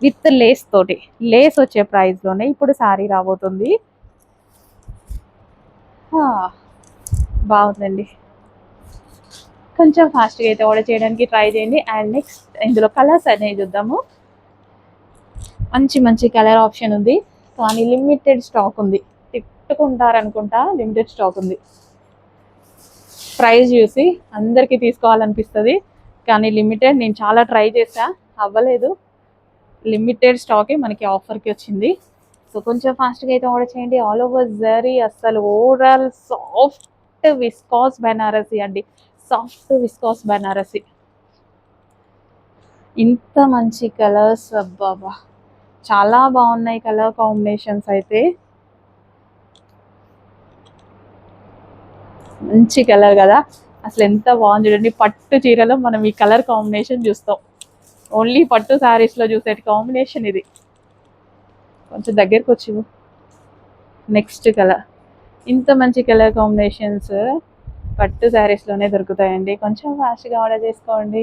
విత్ లేస్ తోటి, లేస్ వచ్చే ప్రైస్లోనే ఇప్పుడు శారీ రాబోతుంది. హా, బాగుందండి. కొంచెం ఫాస్ట్గా అయితే ఆర్డర్ చేయడానికి ట్రై చేయండి. అండ్ నెక్స్ట్ ఇందులో కలర్స్ అనేది చూద్దాము. మంచి మంచి కలర్ ఆప్షన్ ఉంది, కానీ లిమిటెడ్ స్టాక్ ఉంది. తిట్టుకుంటారనుకుంటా, లిమిటెడ్ స్టాక్ ఉంది. ప్రైస్ చూసి అందరికీ తీసుకోవాలనిపిస్తుంది, కానీ లిమిటెడ్. నేను చాలా ట్రై చేసా, అవ్వలేదు. లిమిటెడ్ స్టాకే మనకి ఆఫర్కి వచ్చింది. సో కొంచెం ఫాస్ట్గా అయితే ఆర్డర్ చేయండి. ఆల్ ఓవర్ జరీ, అసలు ఓవరాల్ సాఫ్ట్ విస్కాస్ బెనారసి అండి. Soft viscous Banarasi. ఇంత మంచి కలర్స్, అబ్బాబా చాలా బాగున్నాయి కలర్ కాంబినేషన్స్ అయితే. మంచి కలర్ కదా, అసలు ఎంత బాగుంది చూడండి. పట్టు చీరలో మనం ఈ కలర్ కాంబినేషన్ చూస్తాం. ఓన్లీ పట్టు శారీస్లో చూసే కాంబినేషన్ ఇది. కొంచెం దగ్గరకు వచ్చి నెక్స్ట్ కలర్. ఇంత మంచి కలర్ కాంబినేషన్స్ పట్టు శారీస్లోనే దొరుకుతాయండి. కొంచెం ఫాస్ట్గా ఆర్డర్ చేసుకోండి.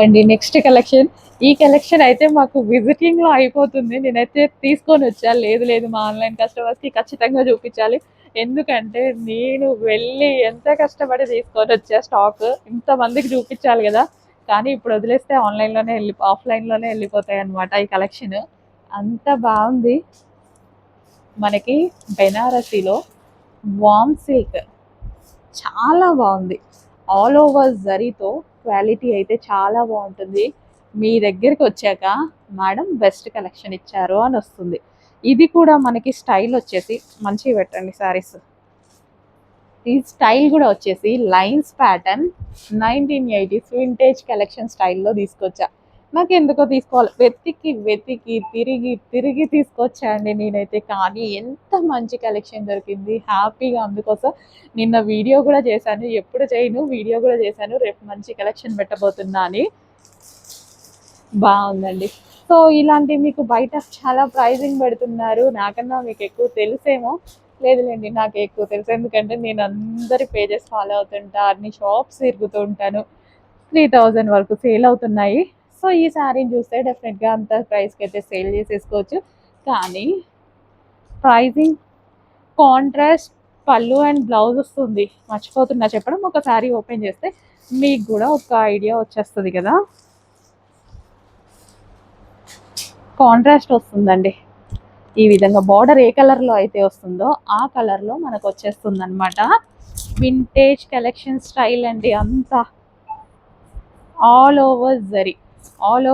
అండి నెక్స్ట్ కలెక్షన్. ఈ కలెక్షన్ అయితే మాకు విజిటింగ్లో అయిపోతుంది. నేనైతే తీసుకొని వచ్చా. లేదు లేదు, మా ఆన్లైన్ కస్టమర్స్కి ఖచ్చితంగా చూపించాలి. ఎందుకంటే నేను వెళ్ళి ఎంత కష్టపడి తీసుకొని వచ్చా స్టాక్, ఇంతమందికి చూపించాలి కదా. కానీ ఇప్పుడు వదిలేస్తే ఆఫ్లైన్లోనే వెళ్ళిపోతాయి అన్నమాట ఈ కలెక్షన్. అంత బాగుంది. మనకి బెనారసీలో వామ్ సిల్క్ చాలా బాగుంది. ఆల్ ఓవర్ జరీతో క్వాలిటీ అయితే చాలా బాగుంటుంది. మీ దగ్గరికి వచ్చాక మేడం బెస్ట్ కలెక్షన్ ఇచ్చారు అని వస్తుంది. ఇది కూడా మనకి స్టైల్ వచ్చేసి మంచిగా పెట్టండి శారీస్. ఈ స్టైల్ కూడా వచ్చేసి lines pattern 1980s vintage collection స్టైల్లో తీసుకొచ్చా. నాకు ఎందుకో తీసుకోవాలి, వెతికి వెతికి తిరిగి తిరిగి తీసుకొచ్చా అండి నేనైతే. కానీ ఎంత మంచి కలెక్షన్ దొరికింది, హ్యాపీగా. అందుకోసం నిన్న వీడియో కూడా చేశాను, ఎప్పుడు చేయను వీడియో కూడా చేశాను, రేపు మంచి కలెక్షన్ పెట్టబోతున్నా అని. బాగుందండి. సో ఇలాంటి మీకు బయట చాలా ప్రైజింగ్ పెడుతున్నారు, నాకన్నా మీకు ఎక్కువ తెలుసేమో. లేదులేండి, నాకు ఎక్కువ తెలుసు, ఎందుకంటే నేను అందరి పేజెస్ ఫాలో అవుతుంటా, అన్ని షాప్స్ తిరుగుతూ ఉంటాను. 3000 వరకు సేల్ అవుతున్నాయి. సో ఈ శారీని చూస్తే డెఫినెట్గా అంత ప్రైస్కి అయితే సేల్ చేసేసుకోవచ్చు. కానీ ప్రైజింగ్ కాంట్రాస్ట్ పళ్ళు అండ్ బ్లౌజ్ వస్తుంది, మర్చిపోతున్నా చెప్పడం. ఒక శారీ ఓపెన్ చేస్తే మీకు కూడా ఒక ఐడియా వచ్చేస్తుంది కదా. కాంట్రాస్ట్ వస్తుందండి. ఈ విధంగా బార్డర్ ఏ కలర్లో అయితే వస్తుందో ఆ కలర్లో మనకు వచ్చేస్తుంది అనమాట. వింటేజ్ కలెక్షన్ స్టైల్ అండి అంతా. ఆల్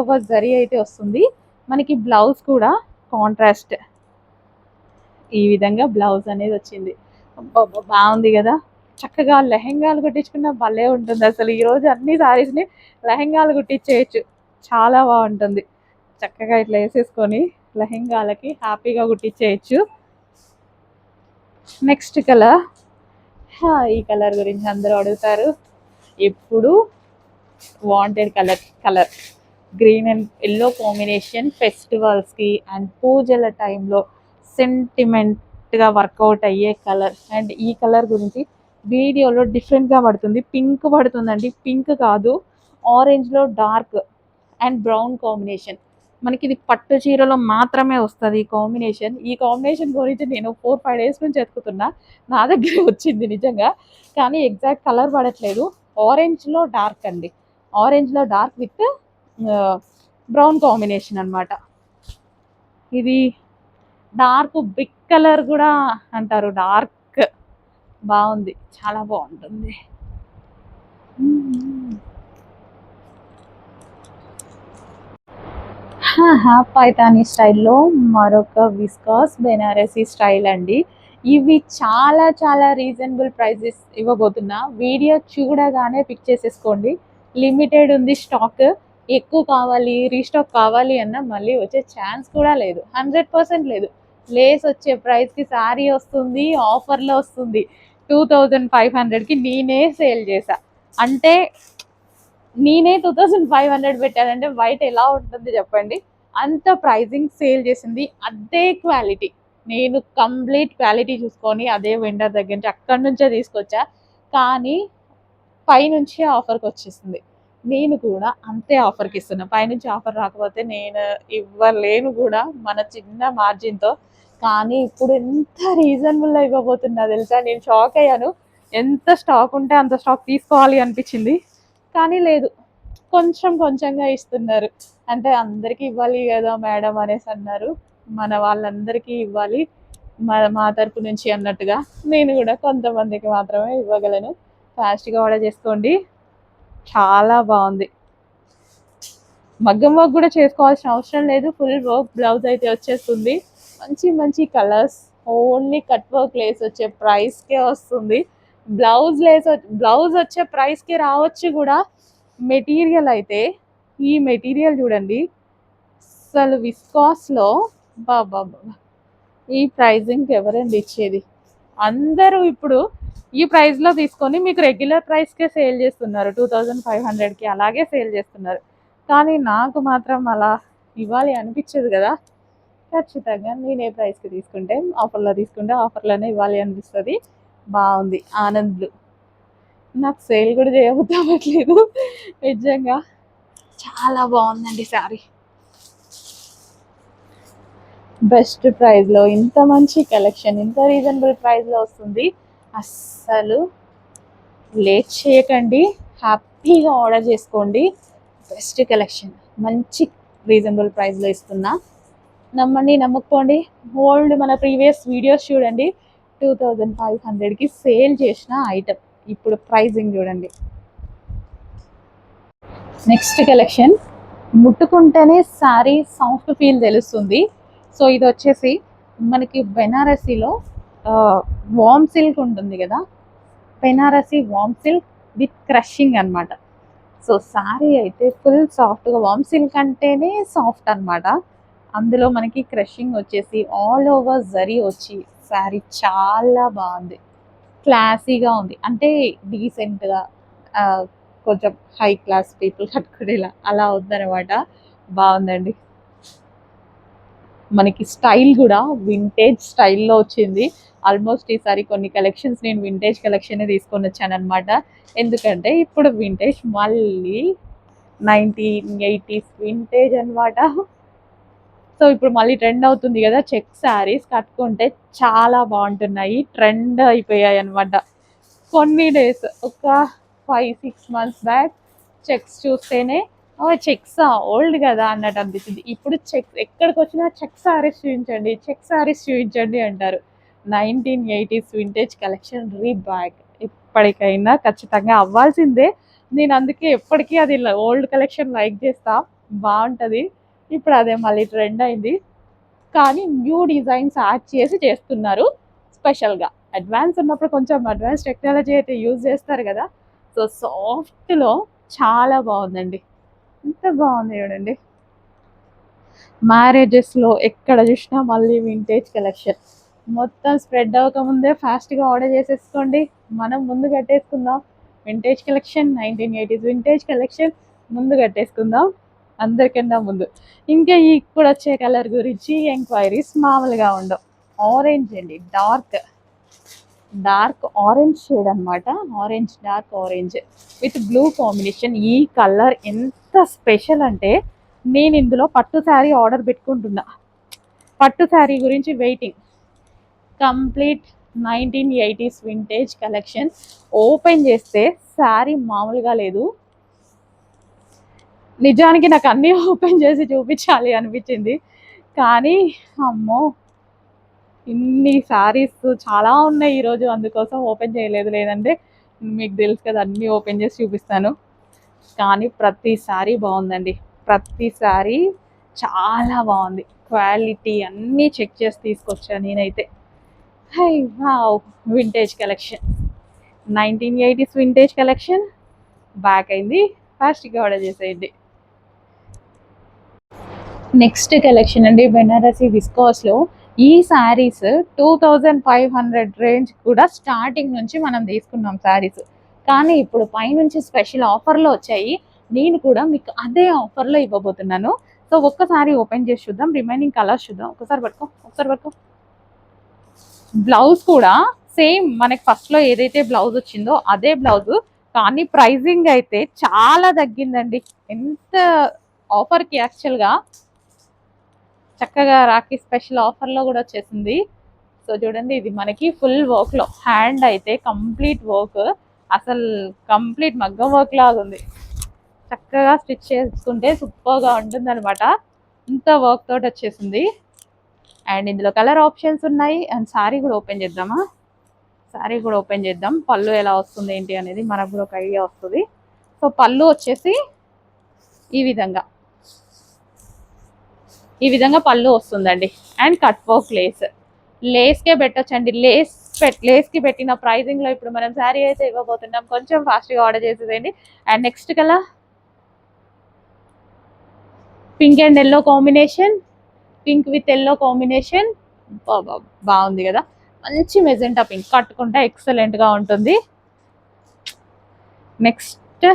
ఓవర్ జరీ అయితే వస్తుంది. మనకి బ్లౌజ్ కూడా కాంట్రాస్ట్ ఈ విధంగా బ్లౌజ్ అనేది వచ్చింది. బాగుంది కదా. చక్కగా లెహెంగాలు కుట్టించుకున్న భలే ఉంటుంది అసలు. ఈరోజు అన్ని శారీస్ని లెహెంగాలు కుట్టించేయచ్చు, చాలా బాగుంటుంది. చక్కగా ఇట్లా వేసేసుకొని లెహెంగాలకి హ్యాపీగా కుట్టించేయచ్చు. Next colour. ఈ కలర్ గురించి అందరూ అడుగుతారు ఎప్పుడు. Wanted colour green and yellow combination ఫెస్టివల్స్కి అండ్ పూజల టైంలో సెంటిమెంట్గా వర్కౌట్ అయ్యే కలర్. అండ్ ఈ కలర్ గురించి వీడియోలో డిఫరెంట్గా పడుతుంది, పింక్ పడుతుందండి. పింక్ కాదు, ఆరెంజ్లో డార్క్ అండ్ బ్రౌన్ కాంబినేషన్. మనకి ఇది పట్టు చీరలో మాత్రమే వస్తుంది ఈ కాంబినేషన్. ఈ కాంబినేషన్ గురించి నేను 4-5 డేస్ నుంచి ఎత్తుకుతున్నా, నా దగ్గర వచ్చింది నిజంగా. కానీ ఎగ్జాక్ట్ కలర్ పడట్లేదు. ఆరెంజ్లో డార్క్ అండి, ఆరెంజ్లో డార్క్ విత్ బ్రౌన్ కాంబినేషన్ అనమాట. ఇది డార్క్ బ్రిక్ కలర్ కూడా అంటారు, డార్క్. బాగుంది, చాలా బాగుంటుంది. పైతానీ స్టైల్లో మరొక విస్కాస్ బెనారసీ స్టైల్ అండి. ఇవి చాలా చాలా రీజనబుల్ ప్రైజెస్ ఇవ్వబోతున్నా. వీడియో చూడగానే పిక్ చేసేసుకోండి. లిమిటెడ్ ఉంది స్టాక్. ఎక్కువ కావాలి, రీస్టాక్ కావాలి అన్న మళ్ళీ వచ్చే ఛాన్స్ కూడా లేదు, 100% లేదు. లేస్ వచ్చే ప్రైస్కి శారీ వస్తుంది, ఆఫర్లో వస్తుంది. 2500కి నేనే సేల్ చేశా అంటే, నేనే 2500 పెట్టానంటే బయట ఎలా ఉంటుంది చెప్పండి. అంత ప్రైజింగ్ సేల్ చేసింది. అదే క్వాలిటీ, నేను కంప్లీట్ క్వాలిటీ చూసుకొని అదే వెండర్ దగ్గర నుంచి అక్కడి నుంచే తీసుకొచ్చా. కానీ పైనుంచి ఆఫర్కి వచ్చేసింది. నేను కూడా అంతే ఆఫర్కి ఇస్తున్నా. పైనుంచి ఆఫర్ రాకపోతే నేను ఇవ్వలేను కూడా, మన చిన్న మార్జిన్తో. కానీ ఇప్పుడు ఎంత రీజనబుల్ ఇవ్వబోతున్నా తెలుసా, నేను షాక్ అయ్యాను. ఎంత స్టాక్ ఉంటే అంత స్టాక్ తీసుకోవాలి అనిపించింది, కానీ లేదు, కొంచెం కొంచెంగా ఇస్తున్నారు. అంటే అందరికీ ఇవ్వాలి కదా మేడం అనేసి అన్నారు, మన వాళ్ళందరికీ ఇవ్వాలి మా తరపు నుంచి అన్నట్టుగా. నేను కూడా కొంతమందికి మాత్రమే ఇవ్వగలను. ఫాస్ట్గా ఆర్డర్ చేసుకోండి, చాలా బాగుంది. మగ్గం వర్క్ కూడా చేసుకోవాల్సిన అవసరం లేదు, ఫుల్ వర్క్ బ్లౌజ్ అయితే వచ్చేస్తుంది. మంచి మంచి colours, only cut work lace వచ్చే ప్రైస్కే వస్తుంది. బ్లౌజ్ వచ్చే ప్రైస్కి రావచ్చు కూడా. మెటీరియల్ అయితే, ఈ మెటీరియల్ చూడండి, అసలు విస్కాస్లో బాబా, ఈ ప్రైజింగ్కి ఎవరండి ఇచ్చేది? అందరూ ఇప్పుడు ఈ ప్రైస్లో తీసుకొని మీకు రెగ్యులర్ ప్రైస్కే సేల్ చేస్తున్నారు, 2500కి అలాగే సేల్ చేస్తున్నారు. కానీ నాకు మాత్రం అలా ఇవ్వాలి అనిపించదు కదా. ఖచ్చితంగా నేను ఏ ప్రైస్కి తీసుకుంటే ఆఫర్లో తీసుకుంటే ఆఫర్లోనే ఇవ్వాలి అనిపిస్తుంది. బాగుంది ఆనంద్ బ్లూ. నాకు సేల్ కూడా చేయబుద్ధి నిజంగా చాలా బాగుందండి శారీ. బెస్ట్ ప్రైస్లో ఇంత మంచి కలెక్షన్ ఇంత రీజనబుల్ ప్రైస్లో వస్తుంది. అస్సలు లేట్ చేయకండి, హ్యాపీగా ఆర్డర్ చేసుకోండి. బెస్ట్ కలెక్షన్ మంచి రీజనబుల్ ప్రైస్లో ఇస్తున్నా. నమ్మండి, నమ్మకపోండి. ఓల్డ్ మన ప్రీవియస్ వీడియోస్ చూడండి, 2500కి సేల్ చేసిన ఐటమ్. ఇప్పుడు ప్రైజింగ్ చూడండి. నెక్స్ట్ కలెక్షన్, ముట్టుకుంటేనే శారీ సాఫ్ట్ ఫీల్ తెలుస్తుంది. సో ఇది వచ్చేసి మనకి బెనారసీలో వామ్ సిల్క్ ఉంటుంది కదా, Banarasi warm silk with crushing అనమాట. సో శారీ అయితే ఫుల్ సాఫ్ట్గా, వామ్ సిల్క్ అంటేనే సాఫ్ట్ అనమాట. అందులో మనకి క్రషింగ్ వచ్చేసి ఆల్ ఓవర్ జరీ వచ్చి శారీ చాలా బాగుంది, క్లాసీగా ఉంది. అంటే డీసెంట్గా కొంచెం హై క్లాస్ పీపుల్ కట్టుకునేలా అలా ఉందన్నమాట. బాగుందండి. మనకి స్టైల్ కూడా వింటేజ్ స్టైల్లో వచ్చింది. ఆల్మోస్ట్ ఈసారి కొన్ని కలెక్షన్స్ నేను వింటేజ్ కలెక్షన్ తీసుకొని వచ్చాను అనమాట. ఎందుకంటే ఇప్పుడు వింటేజ్ మళ్ళీ 1980s వింటేజ్ అనమాట. సో ఇప్పుడు మళ్ళీ ట్రెండ్ అవుతుంది కదా, చెక్ శారీస్ కట్టుకుంటే చాలా బాగుంటున్నాయి, ట్రెండ్ అయిపోయాయి అనమాట. కొన్ని డేస్, ఒక 5-6 months బ్యాక్ చెక్స్ చూస్తేనే చెక్స్ ఓల్డ్ కదా అన్నట్టు అనిపించింది. ఇప్పుడు చెక్స్ ఎక్కడికి వచ్చినా చెక్ శారీస్ చూపించండి, చెక్ శారీస్ చూపించండి అంటారు. 1980s వింటేజ్ కలెక్షన్ రీబ్యాక్ ఎప్పటికైనా ఖచ్చితంగా అవ్వాల్సిందే. నేను అందుకే ఎప్పటికీ అది ఓల్డ్ కలెక్షన్ లైక్ చేస్తా, బాగుంటుంది. ఇప్పుడు అదే మళ్ళీ ట్రెండ్ అయింది, కానీ న్యూ డిజైన్స్ యాడ్ చేసి చేస్తున్నారు స్పెషల్గా. అడ్వాన్స్ ఉన్నప్పుడు కొంచెం అడ్వాన్స్ టెక్నాలజీ అయితే యూజ్ చేస్తారు కదా. సో సాఫ్ట్లో చాలా బాగుందండి, ఎంత బాగుంది చూడండి. మ్యారేజెస్లో ఎక్కడ చూసినా మళ్ళీ వింటేజ్ కలెక్షన్. మొత్తం స్ప్రెడ్ అవ్వకముందే ఫాస్ట్గా ఆర్డర్ చేసేసుకోండి, మనం ముందు కట్టేసుకుందాం. Vintage collection, 1980s vintage collection ముందు కట్టేసుకుందాం అందరికన్నా ముందు. ఇంకా ఇప్పుడు వచ్చే కలర్ గురించి ఎంక్వైరీస్ మామూలుగా ఉండవు. ఆరెంజ్ అండి, డార్క్ ఆరెంజ్ షేడ్ అనమాట. Orange, dark orange with blue combination. ఈ కలర్ ఎంత స్పెషల్ అంటే, నేను ఇందులో పట్టు శారీ ఆర్డర్ పెట్టుకుంటున్నా. పట్టు శారీ గురించి waiting. Complete 1980s vintage collection. Open చేస్తే శారీ మామూలుగా లేదు. నిజానికి నాకు అన్నీ ఓపెన్ చేసి చూపించాలి అనిపించింది, కానీ అమ్మో ఇన్ని శారీస్ చాలా ఉన్నాయి ఈరోజు, అందుకోసం ఓపెన్ చేయలేదు. లేదంటే మీకు తెలుసు కదా అన్నీ ఓపెన్ చేసి చూపిస్తాను. కానీ ప్రతి శారీ బాగుందండి, ప్రతి శారీ చాలా బాగుంది. క్వాలిటీ అన్నీ చెక్ చేసి తీసుకొచ్చాను నేనైతే. High wow, vintage collection, 1980s vintage collection back అయింది. ఫాస్ట్గా ఆర్డర్ చేసేయండి. నెక్స్ట్ కలెక్షన్ అండి, బెనారసీ విస్కాస్లో ఈ శారీస్ 2500 రేంజ్ కూడా స్టార్టింగ్ నుంచి మనం తీసుకున్నాం శారీస్. కానీ ఇప్పుడు పైనుంచి స్పెషల్ ఆఫర్లో వచ్చాయి, నేను కూడా మీకు అదే ఆఫర్లో ఇవ్వబోతున్నాను. సో ఒక్కసారి ఓపెన్ చేసి చూద్దాం, రిమైనింగ్ కలర్స్ చూద్దాం. ఒకసారి పట్టుకో. బ్లౌజ్ కూడా సేమ్ మనకి ఫస్ట్లో ఏదైతే బ్లౌజ్ వచ్చిందో అదే బ్లౌజ్, కానీ ప్రైజింగ్ అయితే చాలా తగ్గిందండి. ఎంత ఆఫర్కి యాక్చువల్గా చక్కగా రాఖీ స్పెషల్ ఆఫర్లో కూడా వచ్చేసింది. సో చూడండి, ఇది మనకి ఫుల్ వర్క్లో, హ్యాండ్ అయితే కంప్లీట్ వర్క్, అసలు కంప్లీట్ మగ్గం వర్క్ లాగా ఉంది. చక్కగా స్టిచ్ చేసుకుంటే సూపర్గా ఉంటుంది అనమాట. ఇంత వర్క్ తోటి వచ్చేసింది. అండ్ ఇందులో కలర్ ఆప్షన్స్ ఉన్నాయి. అండ్ శారీ కూడా ఓపెన్ చేద్దామా? శారీ కూడా ఓపెన్ చేద్దాం. పళ్ళు ఎలా వస్తుంది ఏంటి అనేది మనకు కూడా ఒక ఐడియా వస్తుంది. సో పళ్ళు వచ్చేసి ఈ విధంగా పళ్ళు వస్తుందండి. అండ్ కట్ వర్క్ లేస్కే పెట్టచ్చండి. లేస్కి పెట్టిన ప్రైజింగ్లో ఇప్పుడు మనం శారీ అయితే ఇవ్వబోతున్నాం. కొంచెం ఫాస్ట్గా ఆర్డర్ చేసేదండి. And next colour pink and yellow combination, pink with yellow combination. బాగుంది కదా, మంచి మెజెంటా పింక్, కట్టుకుంటే ఎక్సలెంట్గా ఉంటుంది. నెక్స్ట్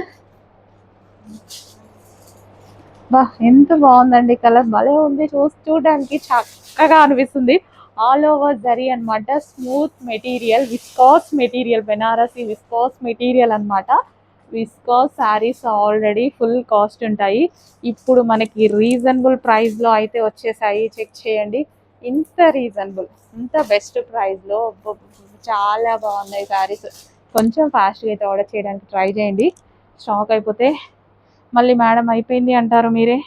ఎంత బాగుందండి, కలర్ భలే ఉంది. చూడడానికి చక్కగా అనిపిస్తుంది. ఆల్ ఓవర్ జరీ అనమాట, smooth material, viscose material, Banarasi viscose material అనమాట. Viscose saris already full cost ఉంటాయి. ఇప్పుడు మనకి రీజనబుల్ ప్రైస్లో అయితే వచ్చేసాయి. చెక్ చేయండి, ఇంత రీజనబుల్, ఇంత బెస్ట్ ప్రైస్లో చాలా బాగున్నాయి శారీస్. కొంచెం ఫాస్ట్గా అయితే ఆర్డర్ చేయడానికి ట్రై చేయండి. స్టాక్ అయిపోతే మళ్ళీ మేడం అయిపోయింది అంటారు మీరే.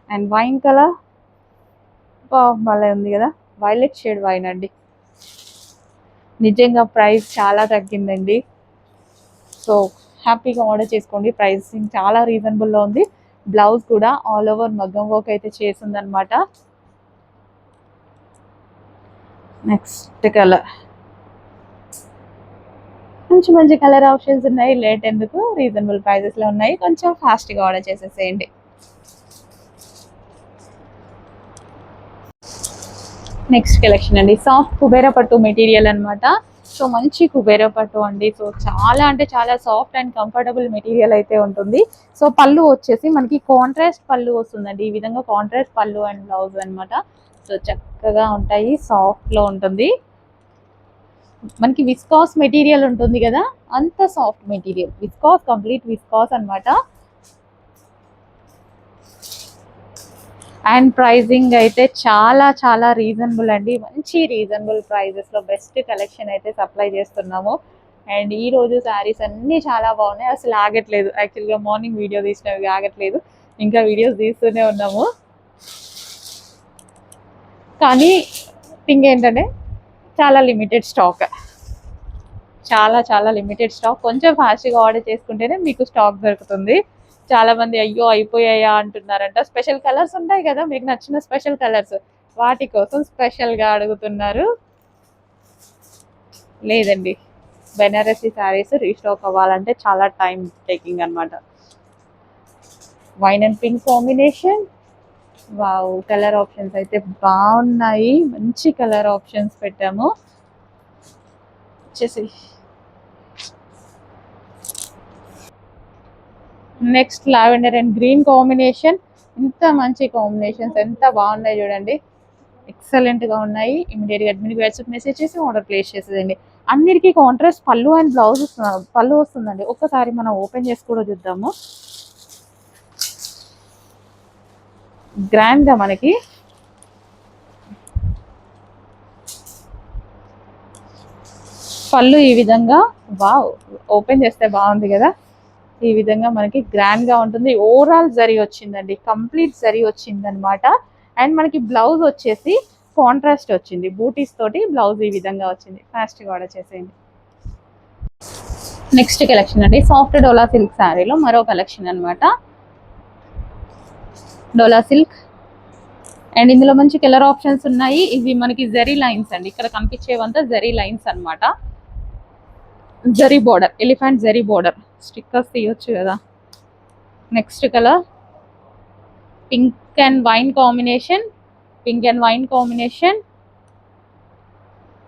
అండ్ వైన్ కలర్ భలే ఉంది కదా, వైలెట్ షేడ్ వైన్ అండి. నిజంగా ప్రైస్ చాలా తగ్గిందండి. సో హ్యాపీగా ఆర్డర్ చేసుకోండి. ప్రైసింగ్ చాలా రీజనబుల్లో ఉంది. బ్లౌజ్ కూడా ఆల్ ఓవర్ మగ్గం వర్క్ అయితే చేసిందనమాట. నెక్స్ట్ కలర్ మంచి కలర్ ఆప్షన్స్ ఉన్నాయి. లేట్ ఎందుకు, రీజనబుల్ ప్రైజెస్లో ఉన్నాయి. కొంచెం ఫాస్ట్గా ఆర్డర్ చేసేసేయండి. నెక్స్ట్ కలెక్షన్ అండి, సాఫ్ట్ కుబేరా పట్టు మెటీరియల్ అనమాట. సో మంచి కుబేరా పట్టు అండి. సో చాలా అంటే చాలా సాఫ్ట్ అండ్ కంఫర్టబుల్ మెటీరియల్ అయితే ఉంటుంది. సో పళ్ళు వచ్చేసి మనకి కాంట్రాస్ట్ పళ్ళు వస్తుందండి. ఈ విధంగా కాంట్రాస్ట్ పళ్ళు అండ్ బ్లౌజ్ అనమాట. సో చక్కగా ఉంటాయి, సాఫ్ట్లో ఉంటుంది. మనకి విస్కాస్ మెటీరియల్ ఉంటుంది కదా, అంత soft material, viscous, complete viscous అనమాట. అండ్ ప్రైజింగ్ అయితే చాలా చాలా రీజనబుల్ అండి. మంచి రీజనబుల్ ప్రైజెస్లో బెస్ట్ కలెక్షన్ అయితే సప్లై చేస్తున్నాము. అండ్ ఈ రోజు శారీస్ అన్నీ చాలా బాగున్నాయి, అసలు ఆగట్లేదు. యాక్చువల్గా మార్నింగ్ వీడియో తీసినవి ఆగట్లేదు, ఇంకా వీడియోస్ తీస్తూనే ఉన్నాము. కానీ థింగ్ ఏంటంటే చాలా లిమిటెడ్ స్టాక్, చాలా లిమిటెడ్ స్టాక్. కొంచెం ఫాస్ట్గా ఆర్డర్ చేసుకుంటేనే మీకు స్టాక్ దొరుకుతుంది. చాలా మంది అయ్యో అయిపోయాయా అంటున్నారంట. స్పెషల్ కలర్స్ ఉంటాయి కదా, మీకు నచ్చిన స్పెషల్ కలర్స్, వాటి కోసం స్పెషల్గా అడుగుతున్నారు. లేదండి, బెనారసీ శారీస్ రీస్టాక్ అవ్వాలంటే చాలా టైం టేకింగ్ అనమాట. Wine and pink combination, wow, colour options అయితే బాగున్నాయి. మంచి కలర్ ఆప్షన్స్ పెట్టాము. వచ్చేసి next lavender and green combination. ఇంత మంచి కాంబినేషన్స్ ఎంత బాగున్నాయి చూడండి, ఎక్సలెంట్గా ఉన్నాయి. ఇమీడియట్గా అడ్మిన్కి వాట్సాప్ మెసేజ్ చేసి ఆర్డర్ ప్లేస్ చేసేదండి. అన్నిటికీ కాంట్రాస్ట్ పళ్ళు అండ్ బ్లౌజ్ పళ్ళు వస్తుందండి. ఒక్కసారి మనం ఓపెన్ చేసి కూడా చూద్దాము. గ్రాండ్గా మనకి పళ్ళు ఈ విధంగా, వావ్, ఓపెన్ చేస్తే బాగుంది కదా, ఈ విధంగా మనకి గ్రాండ్గా ఉంటుంది. ఓవరాల్ జరీ వచ్చిందండి, కంప్లీట్ జరీ వచ్చిందనమాట. అండ్ మనకి బ్లౌజ్ వచ్చేసి కాంట్రాస్ట్ వచ్చింది, బూటీస్ తోటి బ్లౌజ్ ఈ విధంగా వచ్చింది. ఫాస్ట్గా ఆర్డర్ చేసేయండి. నెక్స్ట్ కలెక్షన్ అండి, సాఫ్ట్ డోలా సిల్క్ శారీలో మరో కలెక్షన్ అనమాట. డోలా సిల్క్, అండ్ ఇందులో మంచి కలర్ ఆప్షన్స్ ఉన్నాయి. ఇవి మనకి జరీ లైన్స్ అండి, ఇక్కడ కనిపించేవంతా జరీ లైన్స్ అనమాట. Zari border, elephant zari border, stickers తీయొచ్చు కదా. Next colour pink and wine combination, pink and wine combination.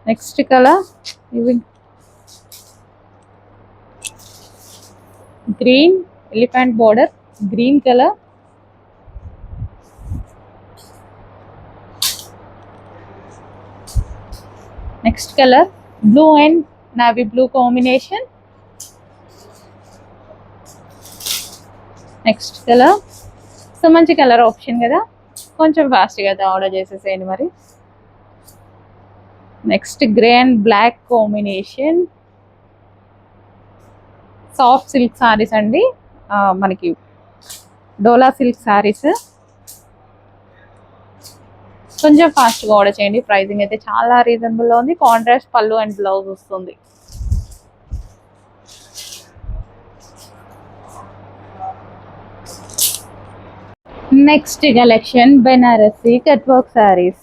Next colour ఇవి green, elephant border, green colour. Next colour blue and navy blue combination. Next colour, so మంచి colour option కదా, కొంచెం ఫాస్ట్గా అయితే order చేసేసేయండి మరి. Next grey and black combination soft silk saris అండి. మనకి డోలా సిల్క్ సారీస్. కొంచెం ఫాస్ట్గా ఆర్డర్ చేయండి. ప్రైజింగ్ అయితే చాలా రీజనబుల్లో ఉంది. కాంట్రాస్ట్ పళ్ళు అండ్ బ్లౌజ్ వస్తుంది. Next collection Banarasi cut work saris.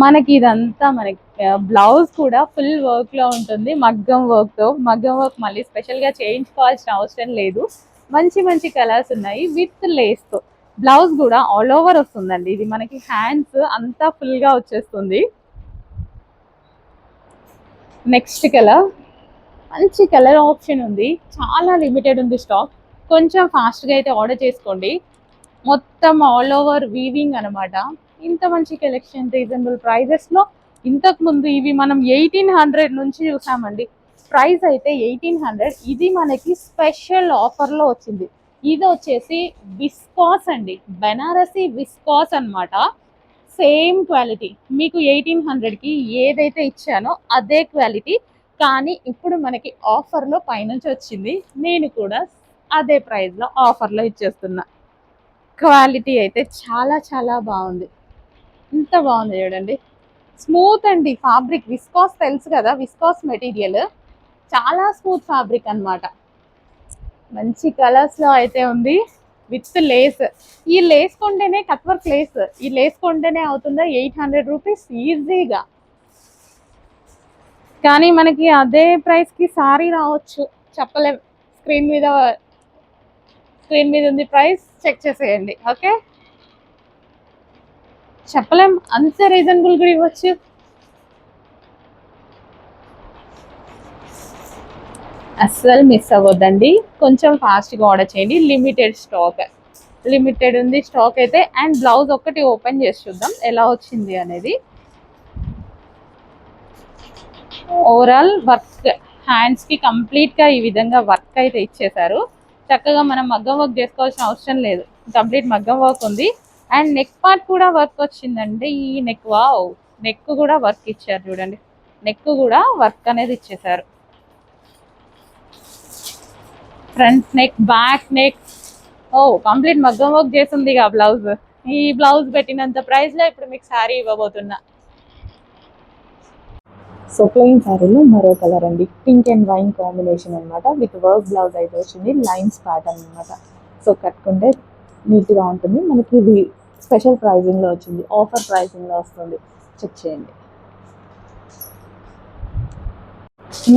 మనకి ఇదంతా మనకి బ్లౌజ్ కూడా ఫుల్ వర్క్ లో ఉంటుంది, మగ్గం వర్క్ తో. మగ్గం వర్క్ మళ్ళీ స్పెషల్ గా చేయించుకోవాల్సిన అవసరం లేదు. మంచి మంచి కలర్స్ ఉన్నాయి విత్ లేస్ తో. బ్లౌజ్ కూడా ఆల్ ఓవర్ వస్తుందండి. ఇది మనకి హ్యాండ్స్ అంతా ఫుల్ గా వచ్చేస్తుంది. నెక్స్ట్ కలర్ మంచి కలర్ ఆప్షన్ ఉంది, చాలా లిమిటెడ్ ఉంది స్టాక్. కొంచెం ఫాస్ట్గా అయితే ఆర్డర్ చేసుకోండి. మొత్తం ఆల్ ఓవర్ వీవింగ్ అనమాట. ఇంత మంచి కలెక్షన్ రీజనబుల్ ప్రైజెస్లో. ఇంతకు ముందు ఇవి మనం 1800 నుంచి చూసామండి. ప్రైస్ అయితే 1800. ఇది మనకి స్పెషల్ ఆఫర్లో వచ్చింది. ఇది వచ్చేసి విస్కాస్ అండి, బెనారసి విస్కాస్ అనమాట. సేమ్ క్వాలిటీ మీకు 1800కి ఏదైతే ఇచ్చానో అదే క్వాలిటీ, కానీ ఇప్పుడు మనకి ఆఫర్లో పైనుంచి వచ్చింది. నేను కూడా అదే ప్రైస్లో ఆఫర్లో ఇచ్చేస్తున్నా. క్వాలిటీ అయితే చాలా చాలా బాగుంది. ఇంత బాగుంది చూడండి. స్మూత్ అండి ఫ్యాబ్రిక్. విస్కాస్ తెలుసు కదా, విస్కాస్ మెటీరియల్. చాలా స్మూత్ ఫ్యాబ్రిక్ అనమాట. మంచి కలర్స్లో అయితే ఉంది విత్ లేస్. ఈ లేస్ కొంటేనే కట్ వర్క్ లేస్, ఈ లేస్ కొంటేనే అవుతుందా 800 రూపీస్ ఈజీగా. కానీ మనకి అదే ప్రైస్కి సారీ రావచ్చు, చెప్పలేం. స్క్రీన్ మీద ఉంది ప్రైస్, చెక్ చేసేయండి. ఓకే, చెప్పలేం, అంత రీజనబుల్ కూడా ఇవ్వచ్చు. అస్సలు మిస్ అవ్వద్దండి. కొంచెం ఫాస్ట్గా ఆర్డర్ చేయండి. లిమిటెడ్ ఉంది స్టాక్ అయితే. అండ్ బ్లౌజ్ ఒక్కటి ఓపెన్ చేసి చూద్దాం ఎలా వచ్చింది అనేది. ఓవరాల్ వర్క్ హ్యాండ్స్కి కంప్లీట్గా ఈ విధంగా వర్క్ అయితే ఇచ్చేసారు. చక్కగా మనం మగ్గం వర్క్ చేసుకోవాల్సిన అవసరం లేదు, కంప్లీట్ మగ్గం వర్క్ ఉంది. అండ్ నెక్ పార్ట్ కూడా వర్క్ వచ్చిందండి. ఈ నెక్ కూడా వర్క్ ఇచ్చారు చూడండి. నెక్ కూడా వర్క్ అనేది ఇచ్చేసారు. Front neck, back neck, complete మగ్గం వర్క్ చేస్తుంది ఇక బ్లౌజ్. ఈ బ్లౌజ్ పెట్టినంత ప్రైస్లో ఇప్పుడు మీకు శారీ ఇవ్వబోతున్నా. సో ప్లెయిన్ శారీలో మరో కలర్ అండి, పింక్ అండ్ వైన్ కాంబినేషన్ అనమాట. విత్ వర్క్ బ్లౌజ్ అయితే వచ్చింది, లైన్స్ ప్యాటర్న్ అనమాట. సో కట్టుకుంటే నీట్గా ఉంటుంది. మనకి ఇది స్పెషల్ ప్రైజింగ్లో వచ్చింది, ఆఫర్ ప్రైజింగ్లో వస్తుంది. చెక్ చేయండి.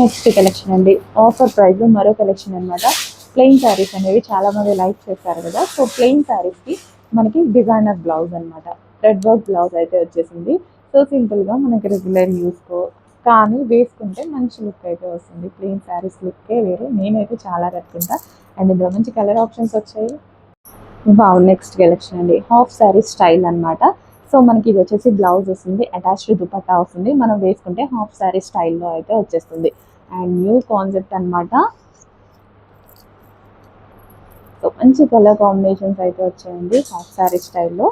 నెక్స్ట్ కలెక్షన్ అండి, ఆఫర్ ప్రైస్లో మరో కలెక్షన్ అనమాట. ప్లెయిన్ శారీస్ అనేవి చాలా మంది లైక్ చేస్తారు కదా. సో ప్లెయిన్ శారీస్కి మనకి డిజైనర్ బ్లౌజ్ అనమాట. రెడ్ వర్క్ బ్లౌజ్ అయితే వచ్చేసింది. సో సింపుల్గా మనకి రెగ్యులర్ యూస్కో కానీ వేసుకుంటే మంచి లుక్ అయితే వస్తుంది. ప్లెయిన్ శారీస్ లుక్కే వేరు. నేనైతే చాలా కట్టుకుంటా. అండ్ ఇందులో మంచి కలర్ ఆప్షన్స్ వచ్చాయి. నెక్స్ట్ కలెక్షన్ అండి, హాఫ్ శారీ స్టైల్ అనమాట. సో మనకి ఇది వచ్చేసి బ్లౌజ్ వస్తుంది, అటాచ్డ్ దుపట్టా వస్తుంది. మనం వేసుకుంటే హాఫ్ శారీ స్టైల్లో అయితే వచ్చేస్తుంది. అండ్ న్యూ కాన్సెప్ట్ అనమాట. సో మంచి కలర్ కాంబినేషన్స్ అయితే వచ్చాయండి హాఫ్ శారీ స్టైల్లో.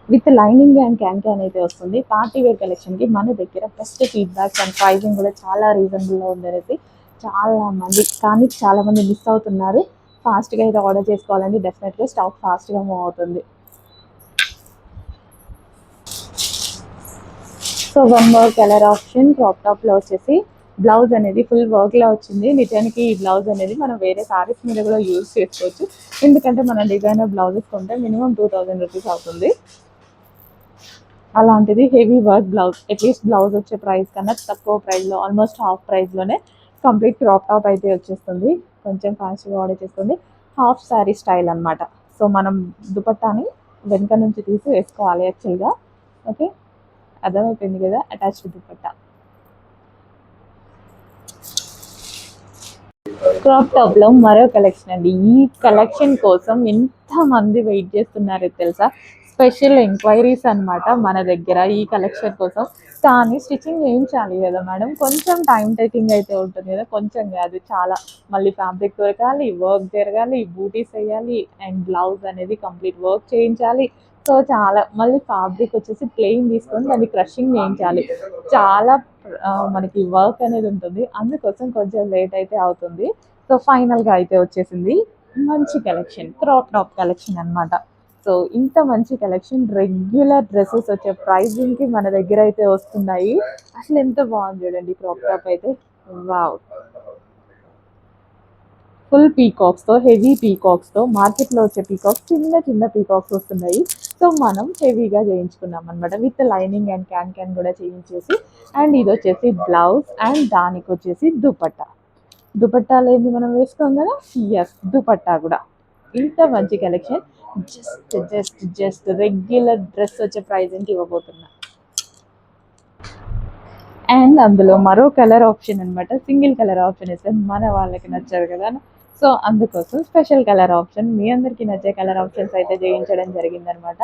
విత్ లైనింగ్ అండ్ క్యాన్ అయితే వస్తుంది. పార్టీ వేర్ కలెక్షన్కి మన దగ్గర బెస్ట్ ఫీడ్బ్యాక్ అండ్ ప్రైజింగ్ కూడా చాలా రీజనబుల్లో ఉందనేది చాలా మంది మిస్ అవుతున్నారు. ఫాస్ట్గా అయితే ఆర్డర్ చేసుకోవాలండి. డెఫినెట్గా స్టాక్ ఫాస్ట్గా మూవ్ అవుతుంది. So one more colour option, crop టాప్లో వచ్చేసి బ్లౌజ్ అనేది ఫుల్ వర్క్లో వచ్చింది. నిజానికి ఈ బ్లౌజ్ అనేది మనం వేరే సారీస్ మీద కూడా యూజ్ చేసుకోవచ్చు. ఎందుకంటే మనం డిజైనర్ బ్లౌజెస్ కొంటే మినిమం 2000 రూపీస్ అవుతుంది. అలాంటిది heavy work blouse, at least blouse వచ్చే ప్రైస్ కన్నా తక్కువ ప్రైస్లో, ఆల్మోస్ట్ హాఫ్ ప్రైస్లోనే కంప్లీట్ క్రాప్ టాప్ అయితే వచ్చేస్తుంది. కొంచెం ఫాస్ట్గా ఆర్డర్ చేసుకోండి. హాఫ్ శారీ స్టైల్ అనమాట. సో మనం దుపట్టాని వెనుక నుంచి తీసి వేసుకోవాలి యాక్చువల్గా. ఓకే, అర్థమైపోయింది కదా, అటాచ్డ్ దుపట్టా. క్రాప్ టాప్లో మరో కలెక్షన్ అండి. ఈ కలెక్షన్ కోసం ఎంతమంది వెయిట్ చేస్తున్నారో తెలుసా. స్పెషల్ ఎంక్వైరీస్ అనమాట మన దగ్గర ఈ కలెక్షన్ కోసం. కానీ స్టిచ్చింగ్ చేయించాలి కదా మేడం, కొంచెం టైం టేకింగ్ అయితే ఉంటుంది కదా. కొంచెం కాదు, చాలా. మళ్ళీ ఫ్యాబ్రిక్ దొరకాలి, వర్క్ జరగాలి, బూటీస్ వేయాలి, అండ్ బ్లౌజ్ అనేది కంప్లీట్ వర్క్ చేయించాలి. సో చాలా మళ్ళీ ఫ్యాబ్రిక్ వచ్చేసి ప్లెయిన్ తీసుకొని దాన్ని క్రషింగ్ చేయించాలి. చాలా మనకి వర్క్ అనేది ఉంటుంది, అందుకోసం కొంచెం లేట్ అయితే అవుతుంది. సో ఫైనల్గా అయితే వచ్చేసింది మంచి కలెక్షన్, క్రాప్ టాప్ కలెక్షన్ అనమాట. సో ఇంత మంచి కలెక్షన్ రెగ్యులర్ డ్రెస్సెస్ వచ్చే ప్రైజింగ్కి మన దగ్గర అయితే వస్తున్నాయి. అసలు ఎంత బాగుంది చూడండి క్రాప్ టాప్ అయితే. వావ్, ఫుల్ పీకాక్స్తో, హెవీ పీకాక్స్తో, మార్కెట్లో వచ్చే పీకాక్స్ చిన్న చిన్న పీకాక్స్ వస్తున్నాయి. సో మనం హెవీగా చేయించుకున్నాం అనమాట, with lining and can can కూడా చేయించేసి. అండ్ ఇది వచ్చేసి బ్లౌజ్ అండ్ దానికి వచ్చేసి దుపట్టా. దుపట్టా లేని మనం వేసుకోం కదా, ఎస్ దుపట్టా కూడా. ఇంత మంచి collection just just just regular dress వచ్చే ప్రైజింగ్కి ఇవ్వబోతున్నా. అండ్ అందులో మరో కలర్ ఆప్షన్ అనమాట, సింగిల్ కలర్ ఆప్షన్ ఇస్తే మన వాళ్ళకి నచ్చదు కదా, సో అందుకోసం స్పెషల్ కలర్ ఆప్షన్, మీ అందరికీ నచ్చే కలర్ ఆప్షన్స్ అయితే చేయించడం జరిగిందనమాట.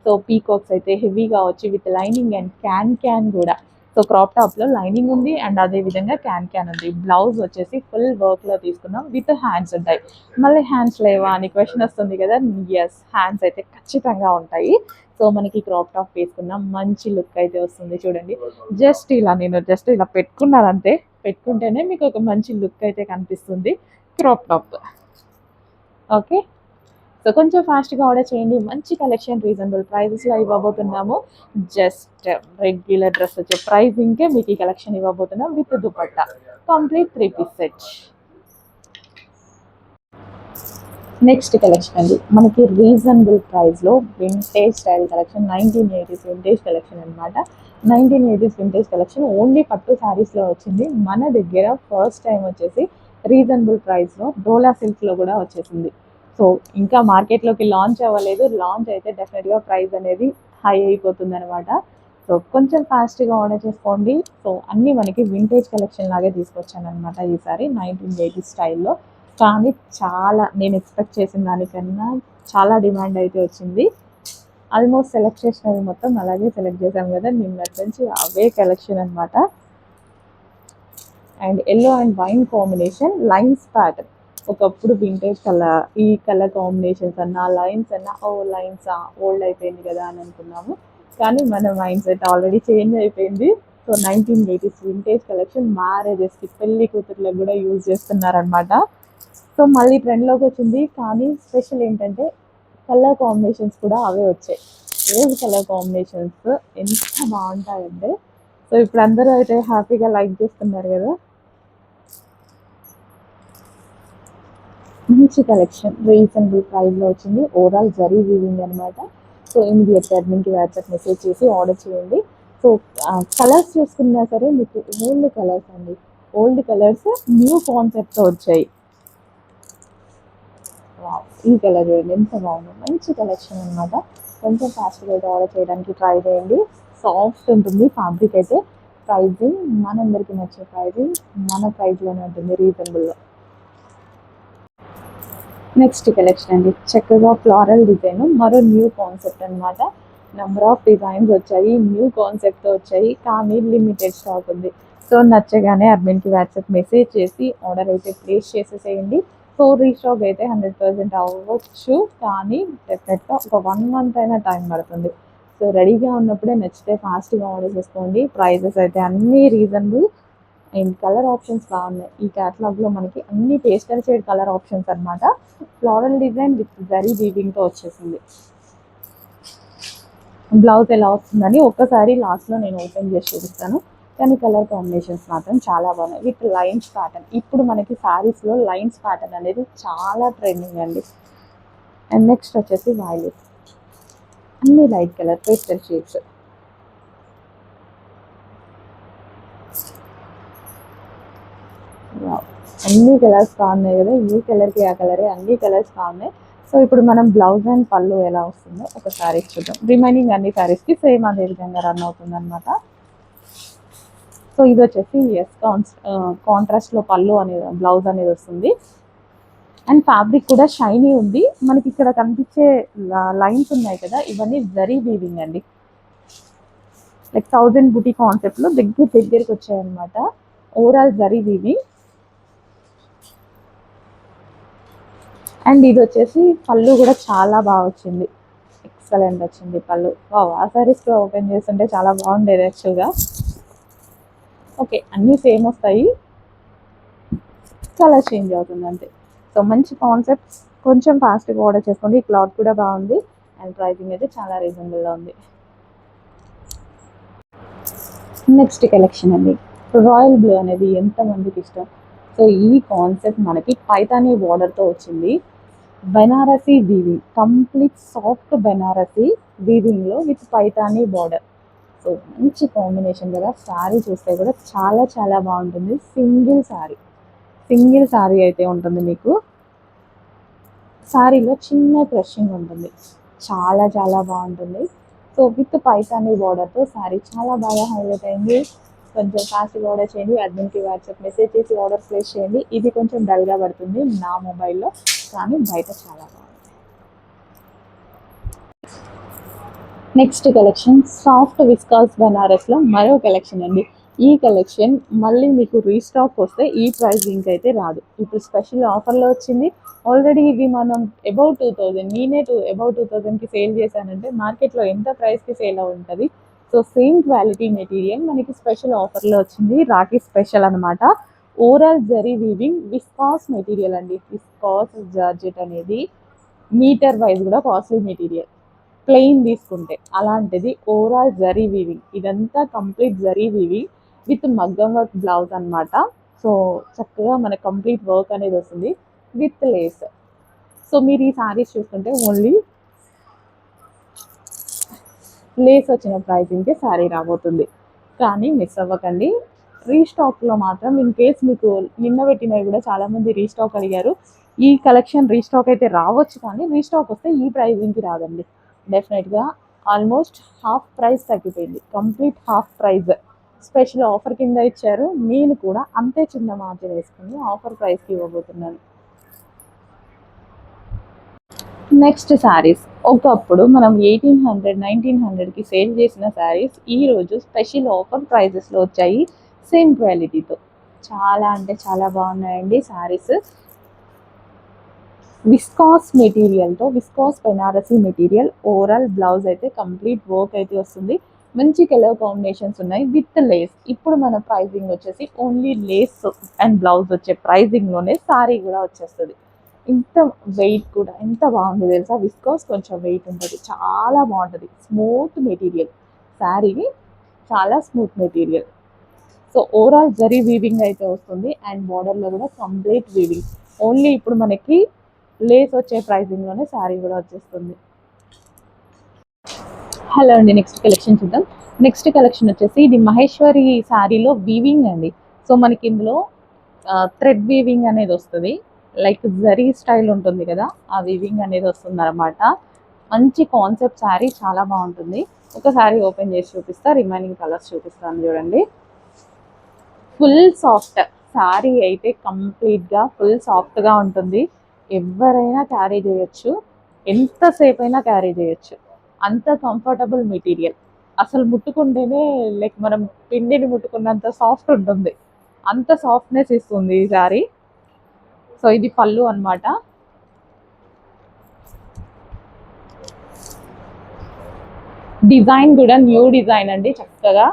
సో పీకాక్స్ అయితే హెవీగా వచ్చి with lining and can can కూడా. సో క్రాప్ టాప్లో లైనింగ్ ఉంది అండ్ అదే విధంగా క్యాన్ క్యాన్ ఉంది. బ్లౌజ్ వచ్చేసి ఫుల్ వర్క్లో తీసుకున్నాం, విత్ హ్యాండ్స్ ఉంటాయి. మళ్ళీ హ్యాండ్స్ లేవా అని క్వశ్చన్ వస్తుంది కదా, ఎస్ హ్యాండ్స్ అయితే ఖచ్చితంగా ఉంటాయి. సో మనకి క్రాప్ టాప్ వేసుకున్నాం, మంచి లుక్ అయితే వస్తుంది చూడండి. జస్ట్ ఇలా నేను జస్ట్ ఇలా పెట్టుకున్నాను అంతే, పెట్టుకుంటేనే మీకు ఒక మంచి లుక్ అయితే కనిపిస్తుంది క్రాప్ టాప్. ఓకే, సో కొంచెం ఫాస్ట్గా ఆర్డర్ చేయండి, మంచి కలెక్షన్ రీజనబుల్ ప్రైజెస్లో ఇవ్వబోతున్నాము. జస్ట్ రెగ్యులర్ డ్రెస్ వచ్చే ప్రైజింగ్కే మీకు ఈ కలెక్షన్ ఇవ్వబోతున్నాం with dupatta, complete 3 piece set. Next collection అండి, మనకి రీజనబుల్ ప్రైస్లో vintage style collection, 1980s vintage collection అనమాట. 1980s వింటేజ్ కలెక్షన్ ఓన్లీ పట్టు శారీస్లో వచ్చింది మన దగ్గర. ఫస్ట్ టైం వచ్చేసి రీజనబుల్ ప్రైస్లో డోలా సిల్క్లో కూడా వచ్చేసింది. సో ఇంకా మార్కెట్లోకి లాంచ్ అవ్వలేదు, లాంచ్ అయితే డెఫినెట్గా ప్రైస్ అనేది హై అయిపోతుంది అనమాట. సో కొంచెం ఫాస్ట్గా ఆర్డర్ చేసుకోండి. సో అన్నీ మనకి వింటేజ్ కలెక్షన్ లాగే తీసుకొచ్చాను అనమాట ఈసారి 1980s స్టైల్లో. కానీ చాలా నేను ఎక్స్పెక్ట్ చేసిన దానికన్నా చాలా డిమాండ్ అయితే వచ్చింది. ఆల్మోస్ట్ సెలెక్ట్ చేసినవి మొత్తం అలాగే సెలెక్ట్ చేసాం కదా నిన్నటి నుంచి, అవే కలెక్షన్ అనమాట. And yellow and wine combination lines pattern. ఒకప్పుడు వింటేజ్ కలర్, ఈ కలర్ కాంబినేషన్స్ అన్నా లైన్స్ అన్నా ఓ లైన్సా ఓల్డ్ అయిపోయింది కదా అని అనుకున్నాము, కానీ మన మైండ్ సెట్ ఆల్రెడీ చేంజ్ అయిపోయింది. సో 1980s వింటేజ్ కలెక్షన్ మ్యారేజెస్కి, పెళ్లి కూతుర్లకు కూడా యూజ్ చేస్తున్నారనమాట. సో మళ్ళీ ట్రెండ్లోకి వచ్చింది, కానీ స్పెషల్ ఏంటంటే కలర్ కాంబినేషన్స్ కూడా అవే వచ్చాయి. రోజ్ కలర్ కాంబినేషన్స్ ఎంత బాగుంటాయంటే, సో ఇప్పుడు అందరూ అయితే హ్యాపీగా లైక్ చేస్తున్నారు కదా. మంచి కలెక్షన్ రీజనబుల్ ప్రైస్లో వచ్చింది, ఓవరాల్ జరీ వీవింగ్ అనమాట. సో ఇమీడియట్ అడ్మిన్కి వాట్సాప్ మెసేజ్ చేసి ఆర్డర్ చేయండి. సో కలర్స్ చూసుకున్నా సరే మీకు ఓల్డ్ కలర్స్ అండి, ఓల్డ్ కలర్స్ న్యూ కాన్సెప్ట్తో వచ్చాయి. ఈ కలర్ చూడండి ఎంత బాగుంది, మంచి కలెక్షన్ అనమాట. కొంచెం ఫాస్ట్గా అయితే ఆర్డర్ చేయడానికి ట్రై చేయండి. సాఫ్ట్ ఉంటుంది ఫ్యాబ్రిక్ అయితే. ప్రైజింగ్ మనందరికీ నచ్చే ప్రైజింగ్, మన ప్రైస్లోనే ఉంటుంది రీజనబుల్లో. నెక్స్ట్ కలెక్షన్ అండి, చక్కగా ఫ్లారల్ డిజైన్, మరో న్యూ కాన్సెప్ట్ అనమాట. నెంబర్ ఆఫ్ డిజైన్స్ వచ్చాయి, న్యూ కాన్సెప్ట్తో వచ్చాయి, కానీ లిమిటెడ్ స్టాక్ ఉంది. సో నచ్చగానే అడ్మిన్కి వాట్సాప్ మెసేజ్ చేసి ఆర్డర్ అయితే ప్లేస్ చేసేసేయండి. సో రీస్టాక్ అయితే 100% అవ్వచ్చు, కానీ డెఫినెట్గా ఒక 1 month అయినా టైం పడుతుంది. సో రెడీగా ఉన్నప్పుడే నచ్చితే ఫాస్ట్గా ఆర్డర్ చేసుకోండి. ప్రైజెస్ అయితే అన్నీ రీజనబుల్ అండ్ కలర్ ఆప్షన్స్ బాగున్నాయి. ఈ క్యాటలాగ్లో మనకి అన్ని పేస్టల్ షేడ్ కలర్ ఆప్షన్స్ అనమాట. ఫ్లోరల్ డిజైన్ విత్ జరీ వీవింగ్తో వచ్చేసింది. బ్లౌజ్ ఎలా వస్తుందని ఒక్కసారి లాస్ట్లో నేను ఓపెన్ చేసి చూపిస్తాను, కానీ కలర్ కాంబినేషన్స్ మాత్రం చాలా బాగున్నాయి విత్ లైన్స్ ప్యాటర్న్. ఇప్పుడు మనకి శారీస్లో లైన్స్ ప్యాటర్న్ అనేది చాలా ట్రెండింగ్ అండి. అండ్ నెక్స్ట్ వచ్చేసి వైలెట్, అన్ని లైట్ కలర్ పేస్టల్ షేడ్స్. అన్ని కలర్స్ బాగున్నాయి కదా, ఈ కలర్కి ఆ కలరే, అన్ని కలర్స్ బాగున్నాయి. సో ఇప్పుడు మనం బ్లౌజ్ అండ్ పళ్ళు ఎలా వస్తుందో ఒకసారి చూద్దాం. రిమైనింగ్ అన్ని శారీస్కి సేమ్ అదే విధంగా రన్ అవుతుంది అనమాట. సో ఇది వచ్చేసి కాంట్రాస్ట్లో పళ్ళు అనేది, బ్లౌజ్ అనేది వస్తుంది. అండ్ ఫ్యాబ్రిక్ కూడా షైనీ ఉంది. మనకి ఇక్కడ కనిపించే లైన్స్ ఉన్నాయి కదా, ఇవన్నీ జరీ వీవింగ్ అండి. లైక్ 1000 బుటీ కాన్సెప్ట్లో దగ్గరికి వచ్చాయన్నమాట. Overall zari weaving. అండ్ ఇది వచ్చేసి పళ్ళు కూడా చాలా బాగా వచ్చింది, ఎక్సలెంట్ వచ్చింది పళ్ళు. వావ్! ఆ సారీస్ కూడా ఓపెన్ చేస్తుంటే చాలా బాగుండేది యాక్చువల్గా. ఓకే, అన్నీ సేమ్ వస్తాయి, కలర్ చేంజ్ అవుతుంది అంతే. సో మంచి కాన్సెప్ట్, కొంచెం ఫాస్ట్గా ఆర్డర్ చేసుకోండి. క్లాత్ కూడా బాగుంది అండ్ ప్రైసింగ్ అయితే చాలా రీజనబుల్గా ఉంది. నెక్స్ట్ కలెక్షన్ అండి, రాయల్ బ్లూ అనేది ఎంతమందికి ఇష్టం. సో ఈ కాన్సెప్ట్ మనకి పైతానీ బార్డర్తో వచ్చింది. Banarasi weaving, complete soft Banarasi వీవింగ్లో విత్ పైతానీ బార్డర్. సో మంచి కాంబినేషన్ కదా. శారీ చూస్తే కూడా చాలా చాలా బాగుంటుంది. సింగిల్ శారీ అయితే ఉంటుంది మీకు. శారీలో చిన్న క్రషింగ్ ఉంటుంది, చాలా చాలా బాగుంటుంది. సో విత్ పైతానీ బార్డర్తో శారీ చాలా బాగా హైలైట్ అయింది. కొంచెం ఫాస్ట్గా ఆర్డర్ చేయండి. అడ్మిన్కి వాట్సాప్ మెసేజ్ చేసి ఆర్డర్ ప్లేస్ చేయండి. ఇది కొంచెం డల్గా పడుతుంది నా మొబైల్లో, కానీ బయట చాలా బాగుంది. నెక్స్ట్ కలెక్షన్ సాఫ్ట్ విస్కాస్ బెనారస్లో మరో కలెక్షన్ అండి. ఈ కలెక్షన్ మళ్ళీ మీకు రీస్టాక్ వస్తే ఈ ప్రైజింగ్ అయితే రాదు. ఇప్పుడు స్పెషల్ ఆఫర్లో వచ్చింది. ఆల్రెడీ ఇది మనం అబౌట్ 2000, నేనే అబౌట్ 2000కి సేల్ చేశానంటే మార్కెట్లో ఎంత ప్రైస్కి సేల్ ఉంటుంది. సో సేమ్ క్వాలిటీ మెటీరియల్ మనకి స్పెషల్ ఆఫర్లో వచ్చింది. రాఖీ స్పెషల్ అనమాట. Overall zari weaving viscous material అండి. విస్కాస్ జార్జెట్ అనేది మీటర్ వైజ్ కూడా కాస్ట్లీ మెటీరియల్ ప్లెయిన్ తీసుకుంటే. అలాంటిది ఓవరాల్ జరీ వీవింగ్, ఇదంతా కంప్లీట్ జరీ వీవింగ్ విత్ మగ్గం వర్క్ బ్లౌజ్ అనమాట. సో చక్కగా మనకు కంప్లీట్ వర్క్ అనేది వస్తుంది విత్ లేస్. సో మీరు ఈ శారీస్ చూస్తుంటే ఓన్లీ లేస్ వచ్చిన ప్రైజింగ్కి శారీ రాబోతుంది, కానీ మిస్ అవ్వకండి. రీస్టాక్లో మాత్రం ఇన్ కేస్ మీకు నిన్న పెట్టినవి కూడా చాలామంది రీస్టాక్ అడిగారు. ఈ కలెక్షన్ రీస్టాక్ అయితే రావచ్చు, కానీ రీస్టాక్ వస్తే ఈ ప్రైజింగ్కి రాదండి. డెఫినెట్గా ఆల్మోస్ట్ హాఫ్ ప్రైస్ తగ్గిపోయింది, complete half price. Special offer కింద ఇచ్చారు, నేను కూడా అంతే చిన్న మార్జిన్ వేసుకుని ఆఫర్ ప్రైస్కి ఇవ్వబోతున్నాను. నెక్స్ట్ శారీస్, ఒకప్పుడు మనం 1800, 1900కి సేల్ చేసిన శారీస్ ఈరోజు స్పెషల్ ఆఫర్ ప్రైజెస్లో వచ్చాయి, సేమ్ క్వాలిటీతో. చాలా అంటే చాలా బాగున్నాయండి శారీస్. విస్కాస్ మెటీరియల్తో, viscose Banarasi material, overall blouse అయితే కంప్లీట్ వర్క్ అయితే వస్తుంది. మంచి కలర్ కాంబినేషన్స్ ఉన్నాయి విత్ లేస్. ఇప్పుడు మన ప్రైజింగ్ వచ్చేసి ఓన్లీ లేస్ అండ్ బ్లౌజ్ వచ్చే ప్రైజింగ్లోనే శారీ కూడా వచ్చేస్తుంది. ఇంత వెయిట్ కూడా ఎంత బాగుంది తెలుసా. విస్కాస్ కొంచెం వెయిట్ ఉంటుంది, చాలా బాగుంటుంది. స్మూత్ మెటీరియల్, శారీ చాలా smooth material. So overall zari weaving అయితే వస్తుంది అండ్ బార్డర్లో కూడా కంప్లీట్ వీవింగ్. ఓన్లీ ఇప్పుడు మనకి లేస్ వచ్చే ప్రైజింగ్లోనే శారీ కూడా వచ్చేస్తుంది. హలో అండి, నెక్స్ట్ కలెక్షన్ చూద్దాం. నెక్స్ట్ కలెక్షన్ వచ్చేసి ఇది మహేశ్వరి శారీలో వీవింగ్ అండి. సో మనకి ఇందులో థ్రెడ్ వీవింగ్ అనేది వస్తుంది, లైక్ జరీ స్టైల్ ఉంటుంది కదా, ఆ వీవింగ్ అనేది వస్తుంది అనమాట. మంచి కాన్సెప్ట్ శారీ, చాలా బాగుంటుంది. ఒక శారీ ఓపెన్ చేసి చూపిస్తా, రిమైనింగ్ కలర్స్ చూపిస్తాను చూడండి. ఫుల్ సాఫ్ట్ శారీ అయితే కంప్లీట్గా ఫుల్ సాఫ్ట్గా ఉంటుంది. ఎవరైనా క్యారీ చేయొచ్చు, ఎంతసేపు అయినా క్యారీ చేయొచ్చు, అంత కంఫర్టబుల్ మెటీరియల్. అసలు ముట్టుకుంటేనే లైక్ మనం పిండిని ముట్టుకున్నంత సాఫ్ట్ ఉంటుంది, అంత సాఫ్ట్నెస్ ఇస్తుంది ఈ శారీ. సో ఇది పళ్ళు అనమాట. డిజైన్ కూడా న్యూ డిజైన్ అండి, చక్కగా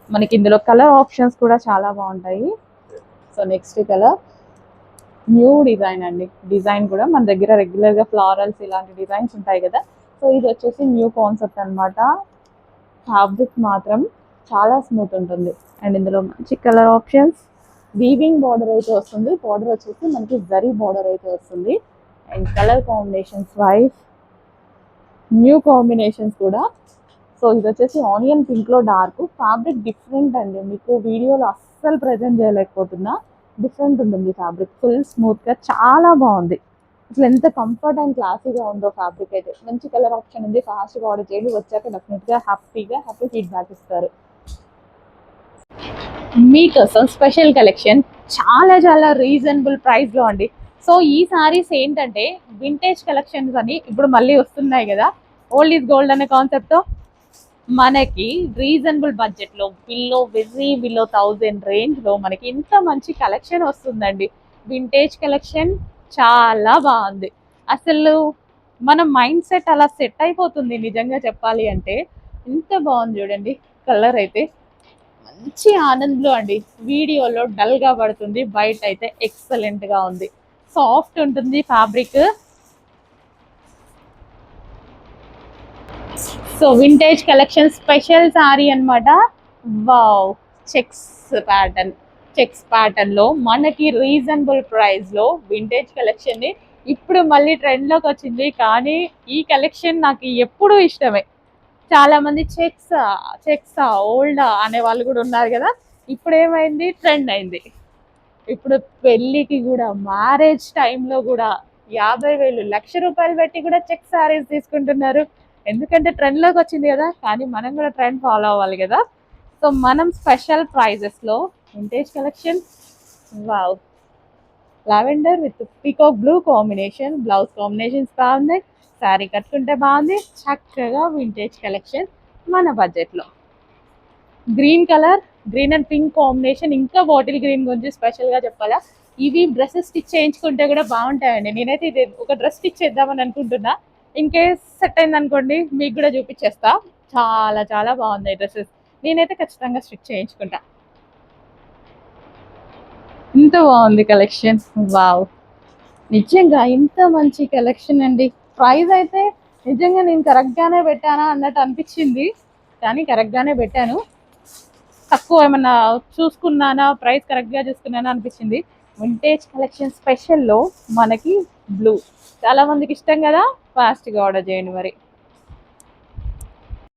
మనకి ఇందులో కలర్ ఆప్షన్స్ కూడా చాలా బాగుంటాయి. So next colour new design అండి. డిజైన్ కూడా మన దగ్గర రెగ్యులర్గా ఫ్లారల్స్ ఇలాంటి డిజైన్స్ ఉంటాయి కదా, సో ఇది వచ్చేసి న్యూ కాన్సెప్ట్ అనమాట. ఫ్యాబ్రిక్ మాత్రం చాలా స్మూత్ ఉంటుంది అండ్ ఇందులో మంచి కలర్ ఆప్షన్స్. వీవింగ్ బార్డర్ అయితే వస్తుంది, బార్డర్ వచ్చేసి మనకి జరీ బార్డర్ అయితే వస్తుంది. And colour combinations wise new combinations కూడా. సో ఇది వచ్చేసి ఆనియన్ పింక్లో డార్క్. ఫ్యాబ్రిక్ డిఫరెంట్ అండి, మీకు వీడియోలో అస్సలు ప్రజెంట్ చేయలేకపోతున్నా. డిఫరెంట్ ఉంటుంది ఫ్యాబ్రిక్, ఫుల్ స్మూత్గా చాలా బాగుంది. అసలు ఎంత కంఫర్ట్ అండ్ క్లాసీగా ఉందో ఫ్యాబ్రిక్ అయితే. మంచి కలర్ ఆప్షన్ ఉంది, ఫాస్ట్గా ఆర్డర్ చేయండి, వచ్చాక డెఫినెట్గా హ్యాపీ ఫీడ్బ్యాక్ ఇస్తారు. మీకోసం స్పెషల్ కలెక్షన్ చాలా చాలా రీజనబుల్ ప్రైస్లో అండి. సో ఈ సారీస్ ఏంటంటే వింటేజ్ కలెక్షన్స్ అని ఇప్పుడు మళ్ళీ వస్తున్నాయి కదా, ఓల్డ్ ఈజ్ గోల్డ్ అనే కాన్సెప్ట్తో మనకి రీజనబుల్ బడ్జెట్లో బిలో 1000 రేంజ్లో మనకి ఇంత మంచి కలెక్షన్ వస్తుందండి. వింటేజ్ కలెక్షన్ చాలా బాగుంది. అసలు మన మైండ్ సెట్ అలా సెట్ అయిపోతుంది నిజంగా చెప్పాలి అంటే. ఎంత బాగుంది చూడండి కలర్ అయితే. మంచి ఆనంద్ బ్లూ అండి. వీడియోలో డల్ గా పడుతుంది, బయట అయితే ఎక్సలెంట్ గా ఉంది. సాఫ్ట్ ఉంటుంది fabric. So vintage collection special sari అన్నమాట. Wow, checks pattern. Checks pattern లో మనకి రీజనబుల్ ప్రైస్ లో వింటేజ్ కలెక్షన్ ని ఇప్పుడు మళ్ళీ ట్రెండ్ లోకి వచ్చింది. కానీ ఈ కలెక్షన్ నాకు ఎప్పుడూ ఇష్టమే. చాలా మంది చెక్స్ చెక్స్ ఓల్డ్ అనే వాళ్ళు కూడా ఉన్నారు కదా. ఇప్పుడు ఏమైంది, ట్రెండ్ అయింది. ఇప్పుడు పెళ్ళికి కూడా, మ్యారేజ్ టైంలో కూడా 50,000 1,00,000 పెట్టి కూడా చెక్ సారీస్ తీసుకుంటున్నారు. ఎందుకంటే ట్రెండ్లోకి వచ్చింది కదా. కానీ మనం కూడా ట్రెండ్ ఫాలో అవ్వాలి కదా. సో మనం స్పెషల్ ప్రైజెస్లో vintage collection. Wow, lavender with peacock blue combination. Blouse combinations బాగున్నాయి, శారీ కట్టుకుంటే బాగుంది. చక్కగా వింటేజ్ కలెక్షన్ మన బడ్జెట్లో. Green colour, green and pink combination. ఇంకా బాటిల్ గ్రీన్ గురించి స్పెషల్గా చెప్పాలా, ఇవి డ్రెస్సెస్ స్టిచ్ చేయించుకుంటే కూడా బాగుంటాయండి. నేనైతే ఇది ఒక డ్రెస్ స్టిచ్ చేద్దామని అనుకుంటున్నా. ఇన్ కేస్ సెట్ అయింది అనుకోండి, మీకు కూడా చూపించేస్తా. చాలా చాలా బాగున్నాయి డ్రెస్సెస్. నేనైతే ఖచ్చితంగా స్టిచ్ చేయించుకుంటా. ఇంత బాగుంది కలెక్షన్. వావ్, నిజంగా ఇంత మంచి కలెక్షన్ అండి. ప్రైస్ అయితే నిజంగా నేను కరెక్ట్గానే పెట్టానా అన్నట్టు అనిపించింది. కానీ కరెక్ట్గానే పెట్టాను. తక్కువ ఏమన్నా చూసుకున్నానా, ప్రైస్ కరెక్ట్గా చూసుకున్నానా అనిపించింది. వింటేజ్ కలెక్షన్ స్పెషల్లో మనకి బ్లూ చాలా మందికి ఇష్టం కదా. ఫాస్ట్గా ఆర్డర్ చేయండి మరి.